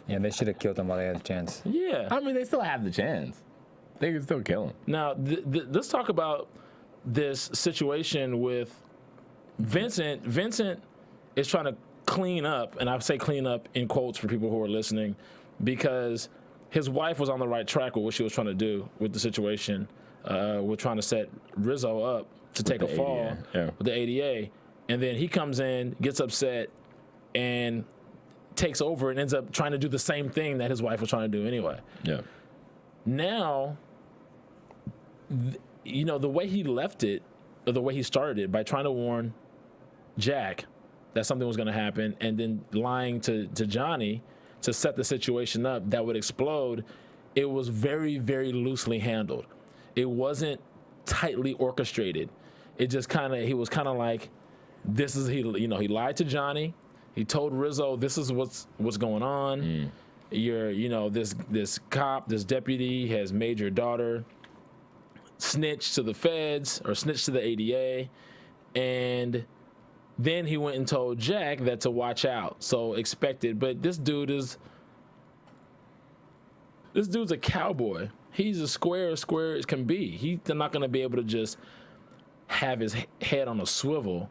Speaker 6: Yeah, they should have killed him while they had a chance.
Speaker 4: Yeah.
Speaker 5: I mean, they still have the chance. They can still kill him.
Speaker 4: Now, let's talk about this situation with Vincent. Vincent is trying to clean up, and I say clean up in quotes for people who are listening, because his wife was on the right track with what she was trying to do with the situation. We're trying to set Rizzo up to take a fall with the ADA. And then he comes in, gets upset, and takes over and ends up trying to do the same thing that his wife was trying to do anyway.
Speaker 5: Yeah.
Speaker 4: Now, the way he left it, or the way he started it, by trying to warn Jack that something was going to happen, and then lying to Johnny to set the situation up that would explode, it was very, very loosely handled. It wasn't tightly orchestrated. It just he was kind of like, he lied to Johnny. He told Rizzo, this is what's going on. You're, this cop, this deputy has made your daughter snitch to the feds or snitch to the ADA. And then he went and told Jack that to watch out. So expect it. But this dude's a cowboy. He's as square as can be. He's not going to be able to just have his head on a swivel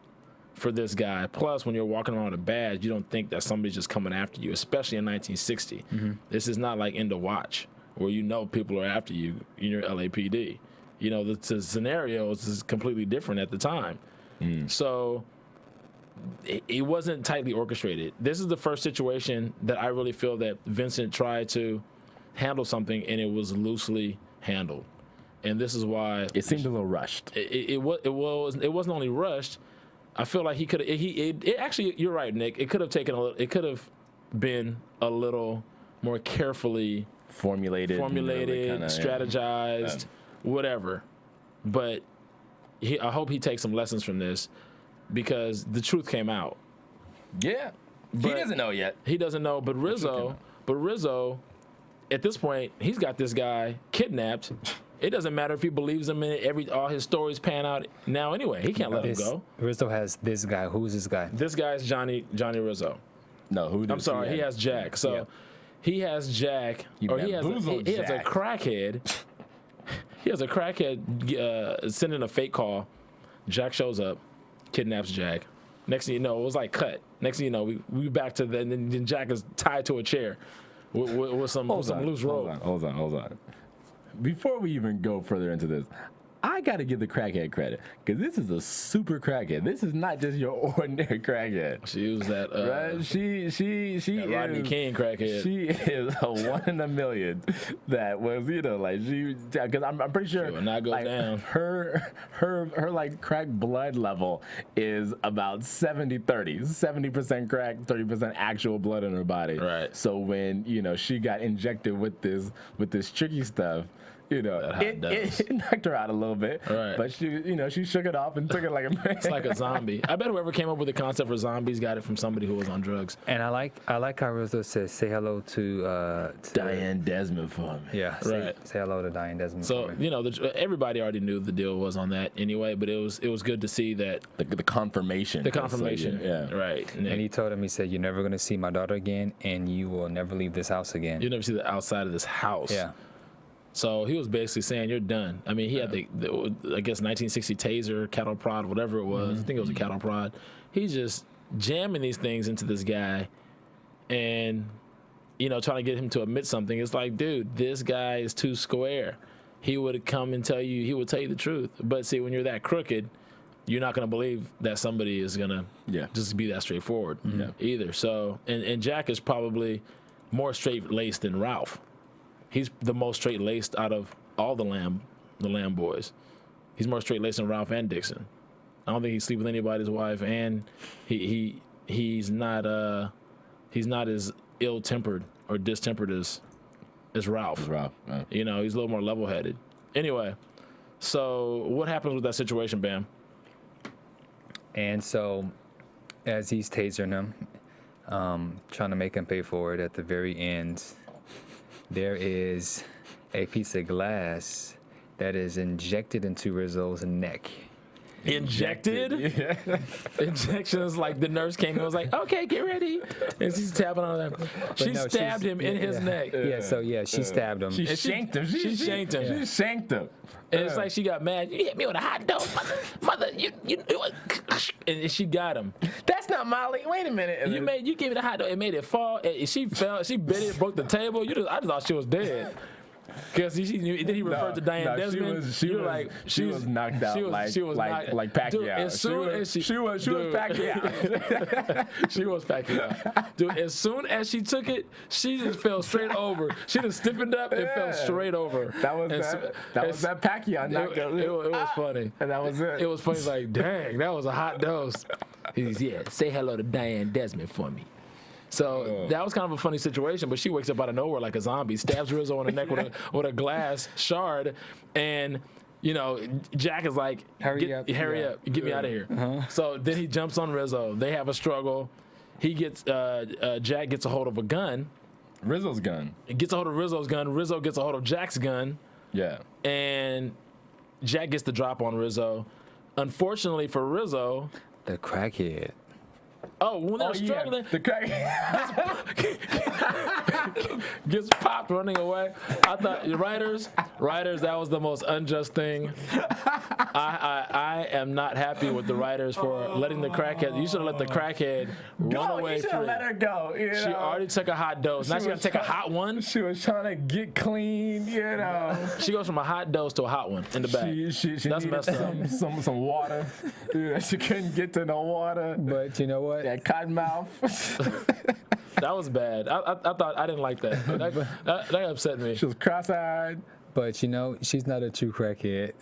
Speaker 4: for this guy. Plus, when you're walking around with a badge, you don't think that somebody's just coming after you, especially in 1960. This is not like End of Watch, where you know people are after you in your LAPD. You know, the scenario is completely different at the time. So it wasn't tightly orchestrated. This is the first situation that I really feel that Vincent tried to handle something and it was loosely handled. And this is why
Speaker 5: It seemed a little rushed.
Speaker 4: it wasn't only rushed. I feel like he could it actually, you're right, Nick. It could have been a little more carefully
Speaker 5: Formulated, kinda,
Speaker 4: strategized, whatever. But I hope he takes some lessons from this because the truth came out.
Speaker 5: Yeah. He
Speaker 4: But-
Speaker 5: doesn't know yet.
Speaker 4: He doesn't know, but Rizzo, at this point, he's got this guy kidnapped. It doesn't matter if he believes him in all his stories pan out now anyway. He can't let him go.
Speaker 6: Rizzo has this guy. Who's this guy?
Speaker 4: This guy's Johnny Rizzo.
Speaker 5: No, who?
Speaker 4: I'm sorry, he has Jack. So
Speaker 6: Yeah.
Speaker 4: he has Jack,
Speaker 5: You
Speaker 4: or he has
Speaker 5: bamboozled
Speaker 4: he has a
Speaker 5: Jack.
Speaker 4: crackhead. He has a crackhead sending a fake call. Jack shows up, kidnaps Jack. Next thing you know, it was like cut. Next thing you know, we back to and then Jack is tied to a chair with some loose rope.
Speaker 5: Hold on. Before we even go further into this, I got to give the crackhead credit because this is a super crackhead. This is not just your ordinary crackhead.
Speaker 4: She was that
Speaker 5: Right? She
Speaker 4: that Rodney
Speaker 5: is,
Speaker 4: King crackhead.
Speaker 5: She is a 1 in a million. That was, like because I'm pretty sure
Speaker 4: She will not go
Speaker 5: like,
Speaker 4: down.
Speaker 5: Her like crack blood level is about 70-30, 70% crack, 30% actual blood in her body.
Speaker 4: Right.
Speaker 5: So when she got injected with this tricky stuff. It knocked her out a little bit,
Speaker 4: Right.
Speaker 5: but she shook it off and took it like a man.
Speaker 4: It's like a zombie. I bet whoever came up with the concept for zombies got it from somebody who was on drugs.
Speaker 6: And I like how Rizzo says, "Say hello to
Speaker 5: Diane Desmond for me.
Speaker 6: Yeah,
Speaker 4: Right.
Speaker 6: Say hello to Diane Desmond.
Speaker 4: So
Speaker 6: for me.
Speaker 4: everybody already knew the deal was on that anyway. But it was good to see that
Speaker 5: The confirmation.
Speaker 4: the confirmation.
Speaker 5: Yeah.
Speaker 4: Right. Nick.
Speaker 6: And he told him, he said, "You're never gonna see my daughter again, and you will never leave this house again."
Speaker 4: You'll never see the outside of this house.
Speaker 6: Yeah.
Speaker 4: So he was basically saying, "You're done." I mean, he had the I guess 1960 taser, cattle prod, whatever it was. I think it was a cattle prod. He's just jamming these things into this guy, and trying to get him to admit something. It's like, dude, this guy is too square. He would come and tell you. He would tell you the truth. But see, when you're that crooked, you're not gonna believe that somebody is gonna just be that straightforward either. So, and Jack is probably more straight laced than Ralph. He's the most straight-laced out of all the Lamb boys. He's more straight-laced than Ralph and Dixon. I don't think he sleeps with anybody's wife, and he's not as ill-tempered or distempered as Ralph. He's a little more level-headed. Anyway, so what happens with that situation, Bamm?
Speaker 6: And so, as he's tasering him, trying to make him pay for it, at the very end, there is a piece of glass that is injected into Rizzo's neck.
Speaker 4: Injected? Injection is like the nurse came and was like, "Okay, get ready," and she's tapping on that. She stabbed him in his neck.
Speaker 6: She stabbed him.
Speaker 5: She shanked him.
Speaker 4: She shanked him.
Speaker 5: She shanked him.
Speaker 4: And it's like she got mad. "You hit me with a hot dose, mother. You and she got him.
Speaker 5: That's not Molly. Wait a minute. And
Speaker 4: You gave it a hot dose. It made it fall. And she fell. She bit it, broke the table. I just thought she was dead. Because then he referred to Diane Desmond.
Speaker 5: She was knocked out like Pacquiao.
Speaker 4: Dude, as soon as she was Pacquiao. She was Pacquiao. Dude, as soon as she took it, she just fell straight over. She just stiffened up and fell straight over.
Speaker 5: That was that Pacquiao knockout.
Speaker 4: It was funny.
Speaker 5: And that was it.
Speaker 4: It was funny. Like, dang, that was a hot dose. He's say hello to Diane Desmond for me. So that was kind of a funny situation, but she wakes up out of nowhere like a zombie, stabs Rizzo in the neck with a glass shard, and Jack is like, hurry up, get me out of here. So then he jumps on Rizzo. They have a struggle. He gets Jack gets a hold of a gun.
Speaker 5: Rizzo's gun.
Speaker 4: He gets a hold of Rizzo's gun. Rizzo gets a hold of Jack's gun.
Speaker 5: Yeah.
Speaker 4: And Jack gets the drop on Rizzo. Unfortunately for Rizzo,
Speaker 6: The crackhead.
Speaker 4: when they're struggling,
Speaker 5: The crack.
Speaker 4: Gets popped running away. I thought writers, that was the most unjust thing. I am not happy with the writers for letting the crackhead. You should have let the crackhead run away.
Speaker 5: You should have
Speaker 4: free.
Speaker 5: let her go.
Speaker 4: She already took a hot dose. Now she got to take a hot one.
Speaker 5: She was trying to get clean, you know.
Speaker 4: She goes from a hot dose to a hot one in the back.
Speaker 5: She
Speaker 4: That's messed up.
Speaker 5: some water. Dude, she couldn't get to no water.
Speaker 6: But you know what?
Speaker 5: That cotton mouth.
Speaker 4: That was bad. I thought I didn't like that. That upset me.
Speaker 5: She was cross-eyed.
Speaker 6: But you know, she's not a true crackhead.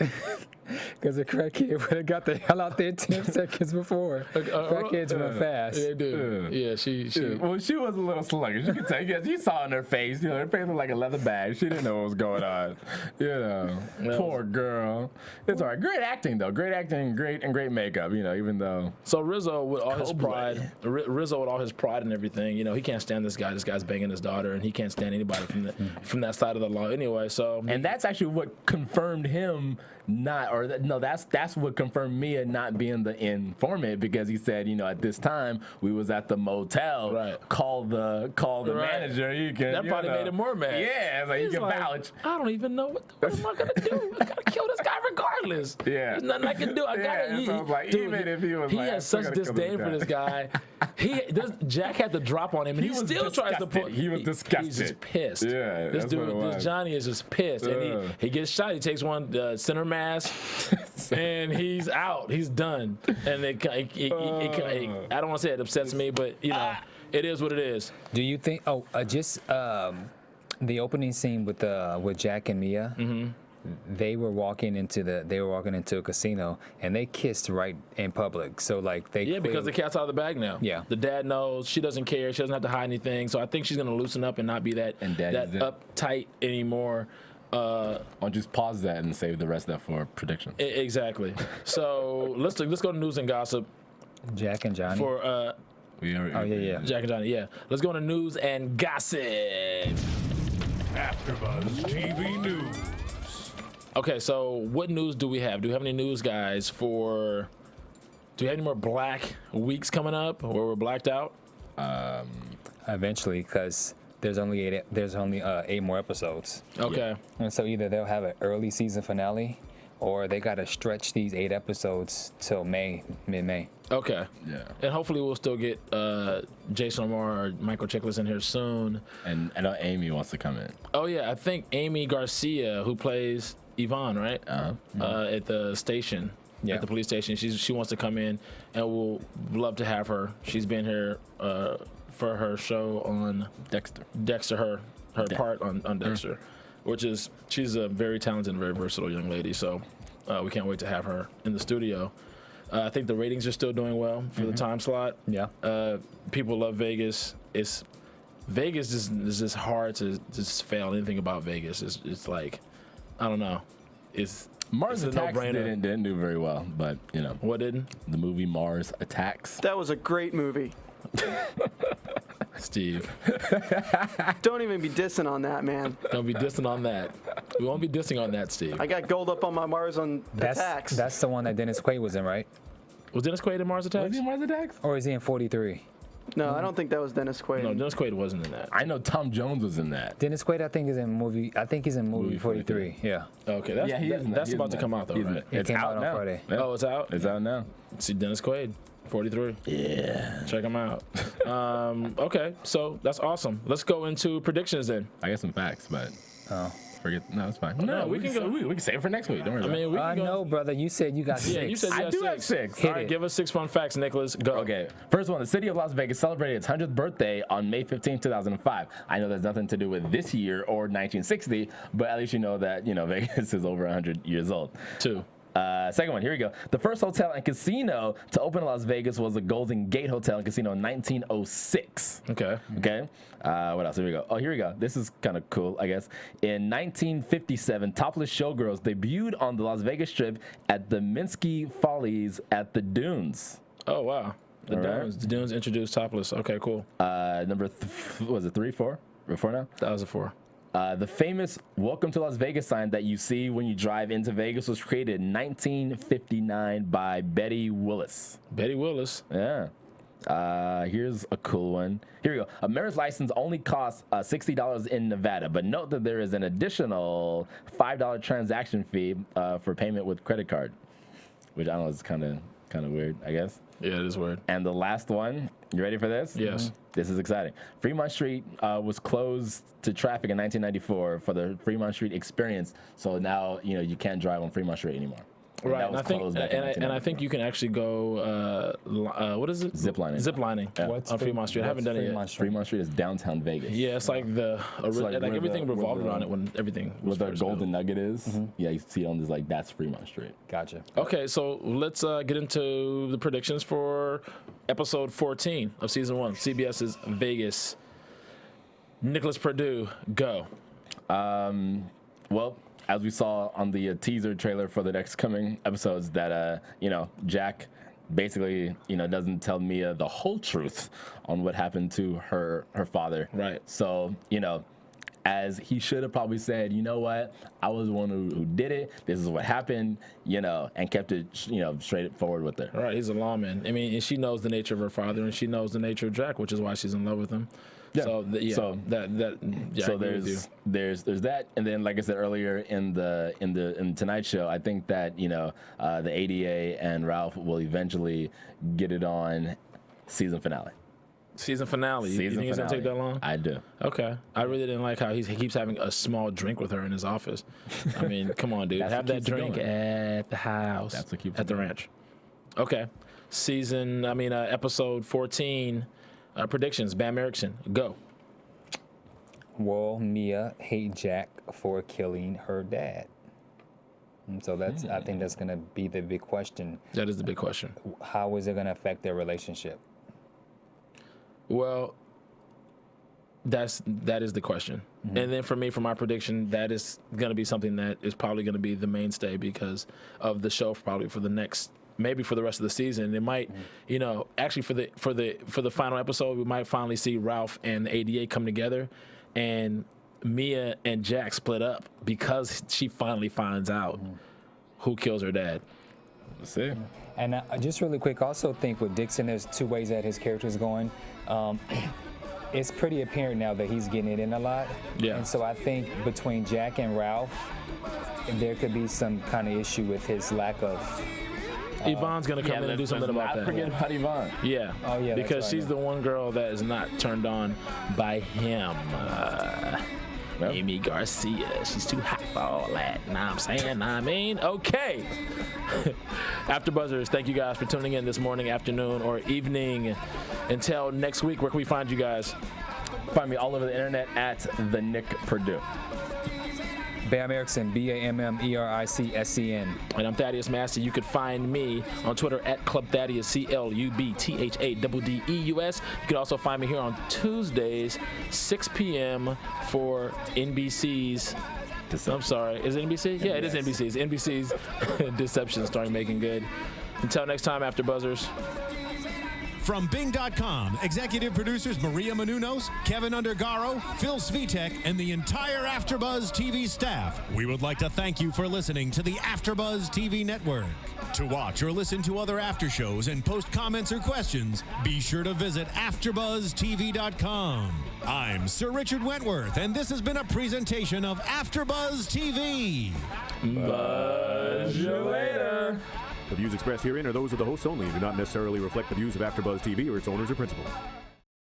Speaker 6: Because a crackhead would have got the hell out there 10 seconds before. Crackheads run fast.
Speaker 4: Yeah, they do. Yeah, she.
Speaker 5: Well, she was a little sluggish. You could tell. Yes, you saw in her face. You know, her face was like a leather bag. She didn't know what was going on. You know, poor girl. It's all right. Great acting though. Great acting. Great makeup. You know, even though.
Speaker 4: So Rizzo with all his pride, Rizzo with all his pride and everything. You know, he can't stand this guy. This guy's banging his daughter, and he can't stand anybody from that side of the law anyway. So.
Speaker 5: And that's actually what confirmed him that's what confirmed Mia not being the informant, because he said, you know, at this time we was at the motel.
Speaker 4: Right.
Speaker 5: Call the manager. You can.
Speaker 4: That probably made him more mad.
Speaker 5: Yeah, like you can vouch.
Speaker 4: I don't even know what am I gonna do. I gotta kill this guy regardless.
Speaker 5: Yeah.
Speaker 4: There's nothing I can do. I gotta.
Speaker 5: So I was like,
Speaker 4: dude,
Speaker 5: even if he was
Speaker 4: he
Speaker 5: like,
Speaker 4: has such disdain for this guy. Jack had to drop on him, and he still tries to pull.
Speaker 5: He was disgusted.
Speaker 4: He's just pissed.
Speaker 5: Yeah,
Speaker 4: this dude, this Johnny is just pissed, and he gets shot. He takes one center mass, and he's out. He's done. And I don't want to say it upsets me, but you know, it is what it is.
Speaker 6: Do you think? The opening scene with Jack and Mia. Mm-hmm. They were walking into a casino, and they kissed right in public. So like
Speaker 4: because the cat's out of the bag now.
Speaker 6: Yeah,
Speaker 4: the dad knows. She doesn't care. She doesn't have to hide anything. So I think she's gonna loosen up and not be that uptight anymore.
Speaker 5: I'll just pause that and save the rest of that for predictions.
Speaker 4: Exactly. So let's go to news and gossip.
Speaker 6: Jack and Johnny.
Speaker 4: Yeah. Jack and Johnny. Yeah. Let's go to news and gossip.
Speaker 1: AfterBuzz TV News.
Speaker 4: Okay, so what news do we have? Do we have any news, guys, do we have any more black weeks coming up where we're blacked out?
Speaker 6: Eventually, because there's only 8 more episodes.
Speaker 4: Okay.
Speaker 6: Yeah. And so either they'll have an early season finale, or they got to stretch these 8 episodes till mid-May.
Speaker 4: Okay.
Speaker 5: Yeah.
Speaker 4: And hopefully we'll still get Jason Omar or Michael Chiklis in here soon.
Speaker 5: And I know Amy wants to come in.
Speaker 4: Oh, yeah. I think Amy Garcia, who plays Yvonne, right? At the station, at the police station. She wants to come in, and we'll love to have her. She's been here for her show on Dexter, her part on Dexter, she's a very talented and very versatile young lady. So we can't wait to have her in the studio. I think the ratings are still doing well for the time slot.
Speaker 6: Yeah.
Speaker 4: People love Vegas. Vegas is just hard to just fail anything about Vegas. It's like, I don't know.
Speaker 5: Mars
Speaker 4: it's a
Speaker 5: Attacks
Speaker 4: no-brainer.
Speaker 5: didn't do very well, but you know.
Speaker 4: What didn't?
Speaker 5: The movie Mars Attacks.
Speaker 7: That was a great movie.
Speaker 4: Steve.
Speaker 7: Don't even be dissing on that, man.
Speaker 4: Don't be dissing on that. We won't be dissing on that, Steve.
Speaker 7: I got gold up on my Mars on Attacks.
Speaker 6: That's the one that Dennis Quaid was in, right?
Speaker 4: Was Dennis Quaid in Mars Attacks?
Speaker 5: Was he in Mars Attacks?
Speaker 6: Or is he in 43?
Speaker 7: No, I don't think that was Dennis Quaid.
Speaker 4: No, Dennis Quaid wasn't in that.
Speaker 5: I know Tom Jones was in that.
Speaker 6: Dennis Quaid, I think he's in movie 43. Yeah.
Speaker 4: Okay, that's about to come out though, right?
Speaker 6: It came out on
Speaker 5: now.
Speaker 6: Friday.
Speaker 5: Yeah.
Speaker 4: Oh, it's out?
Speaker 5: It's out now.
Speaker 4: See Dennis Quaid, 43.
Speaker 5: Yeah.
Speaker 4: Check him out. Okay, so that's awesome. Let's go into predictions then.
Speaker 5: I got some facts, but forget. No, it's fine.
Speaker 4: No, we can go.
Speaker 5: We can save it for next week. Don't worry about it.
Speaker 4: we can go.
Speaker 6: No, brother. You said you got 6.
Speaker 4: Yeah, you said you
Speaker 5: I
Speaker 4: had
Speaker 5: do
Speaker 4: 6.
Speaker 5: have 6.
Speaker 4: All right, give us 6 fun facts, Nicholas. Go.
Speaker 5: Okay, first one. The city of Las Vegas celebrated its 100th birthday on May 15, 2005. I know there's nothing to do with this year or 1960, but at least you know that, Vegas is over 100 years old.
Speaker 4: 2.
Speaker 5: Second one, here we go. The first hotel and casino to open in Las Vegas was the Golden Gate Hotel and Casino in 1906.
Speaker 4: Okay.
Speaker 5: Okay. What else? Here we go. Oh, here we go. This is kind of cool, I guess. In 1957, Topless Showgirls debuted on the Las Vegas Strip at the Minsky Follies at the Dunes.
Speaker 4: Oh, wow. The Dunes introduced Topless. Okay, cool.
Speaker 5: Was it 3, 4? Or 4 now?
Speaker 4: That was a 4.
Speaker 5: The famous Welcome to Las Vegas sign that you see when you drive into Vegas was created in 1959 by Betty Willis.
Speaker 4: Betty Willis.
Speaker 5: Yeah. Here's a cool one. Here we go. A marriage license only costs $60 in Nevada, but note that there is an additional $5 transaction fee for payment with credit card, which I don't know is kind of weird, I guess.
Speaker 4: Yeah, it is weird.
Speaker 5: And the last one, you ready for this?
Speaker 4: Yes.
Speaker 5: This is exciting. Fremont Street was closed to traffic in 1994 for the Fremont Street experience. So now you can't drive on Fremont Street anymore.
Speaker 4: Right, and I think you can actually go. What is it?
Speaker 5: Zip lining.
Speaker 4: Zip lining on Fremont Street. I haven't done it yet.
Speaker 5: Fremont Street is downtown Vegas.
Speaker 4: Yeah, it's like like everything revolved around it when everything was
Speaker 5: where the
Speaker 4: first
Speaker 5: Golden
Speaker 4: built.
Speaker 5: Nugget is. Yeah, you see on this that's Fremont Street.
Speaker 6: Gotcha.
Speaker 4: Okay, so let's get into the predictions for episode 14 of season 1, CBS's Vegas. Nicholas Perdue, go.
Speaker 5: Well, as we saw on the teaser trailer for the next coming episodes, that Jack basically doesn't tell Mia the whole truth on what happened to her father.
Speaker 4: Right.
Speaker 5: So as he should have probably said, you know what, I was the one who did it. This is what happened, and kept it straight forward with her.
Speaker 4: Right. He's a lawman. I mean, and she knows the nature of her father, and she knows the nature of Jack, which is why she's in love with him.
Speaker 5: Yeah.
Speaker 4: So
Speaker 5: there's that, and then like I said earlier in the Tonight Show, I think that the ADA and Ralph will eventually get it on season finale.
Speaker 4: Season finale. You think it's gonna take that long?
Speaker 5: I do.
Speaker 4: Okay. I really didn't like how he keeps having a small drink with her in his office. I mean, come on, dude. Have that drink at the house.
Speaker 5: That's what keeps
Speaker 4: at the ranch. Okay. Episode 14. Predictions. Bamm Ericsen, go.
Speaker 6: Will Mia hate Jack for killing her dad? And so I think that's going to be the big question.
Speaker 4: That is the big question.
Speaker 6: How is it going to affect their relationship?
Speaker 4: Well, that is the question. Mm-hmm. And then for my prediction, that is going to be something that is probably going to be the mainstay because of the show probably for the next. Maybe for the rest of the season, it might, actually for the final episode, we might finally see Ralph and the ADA come together, and Mia and Jack split up because she finally finds out who kills her dad.
Speaker 5: Let's see.
Speaker 6: And just really quick, also think with Dixon, there's two ways that his character is going. It's pretty apparent now that he's getting it in a lot.
Speaker 4: Yeah.
Speaker 6: And so I think between Jack and Ralph, there could be some kind of issue with his lack of.
Speaker 4: Yvonne's gonna come in and do something about that.
Speaker 5: Not forget about Yvonne.
Speaker 4: Yeah.
Speaker 6: Oh yeah.
Speaker 4: Because she's the one girl that is not turned on by him. Amy Garcia. She's too hot for all that. Know what I'm saying? Okay. AfterBuzzers, thank you guys for tuning in this morning, afternoon, or evening. Until next week, where can we find you guys?
Speaker 5: Find me all over the internet at the Nick Perdue.
Speaker 6: Bamm Ericsen, BAMMERICSEN.
Speaker 4: And I'm Thaddeus Massey. You could find me on Twitter at Club Thaddeus, CLUBTHADDEUS. You can also find me here on Tuesdays, 6 p.m. for NBC's. I'm sorry, is it NBC? Yeah, it is NBC's. NBC's Deception starring Making Good. Until next time, AfterBuzzers.
Speaker 3: From Bing.com, executive producers Maria Menounos, Kevin Undergaro, Phil Svitek, and the entire AfterBuzz TV staff, we would like to thank you for listening to the AfterBuzz TV network. To watch or listen to other after shows and post comments or questions, be sure to visit AfterBuzzTV.com. I'm Sir Richard Wentworth, and this has been a presentation of AfterBuzz TV.
Speaker 4: Buzz you later.
Speaker 8: The views expressed herein are those of the hosts only and do not necessarily reflect the views of AfterBuzz TV or its owners or principals.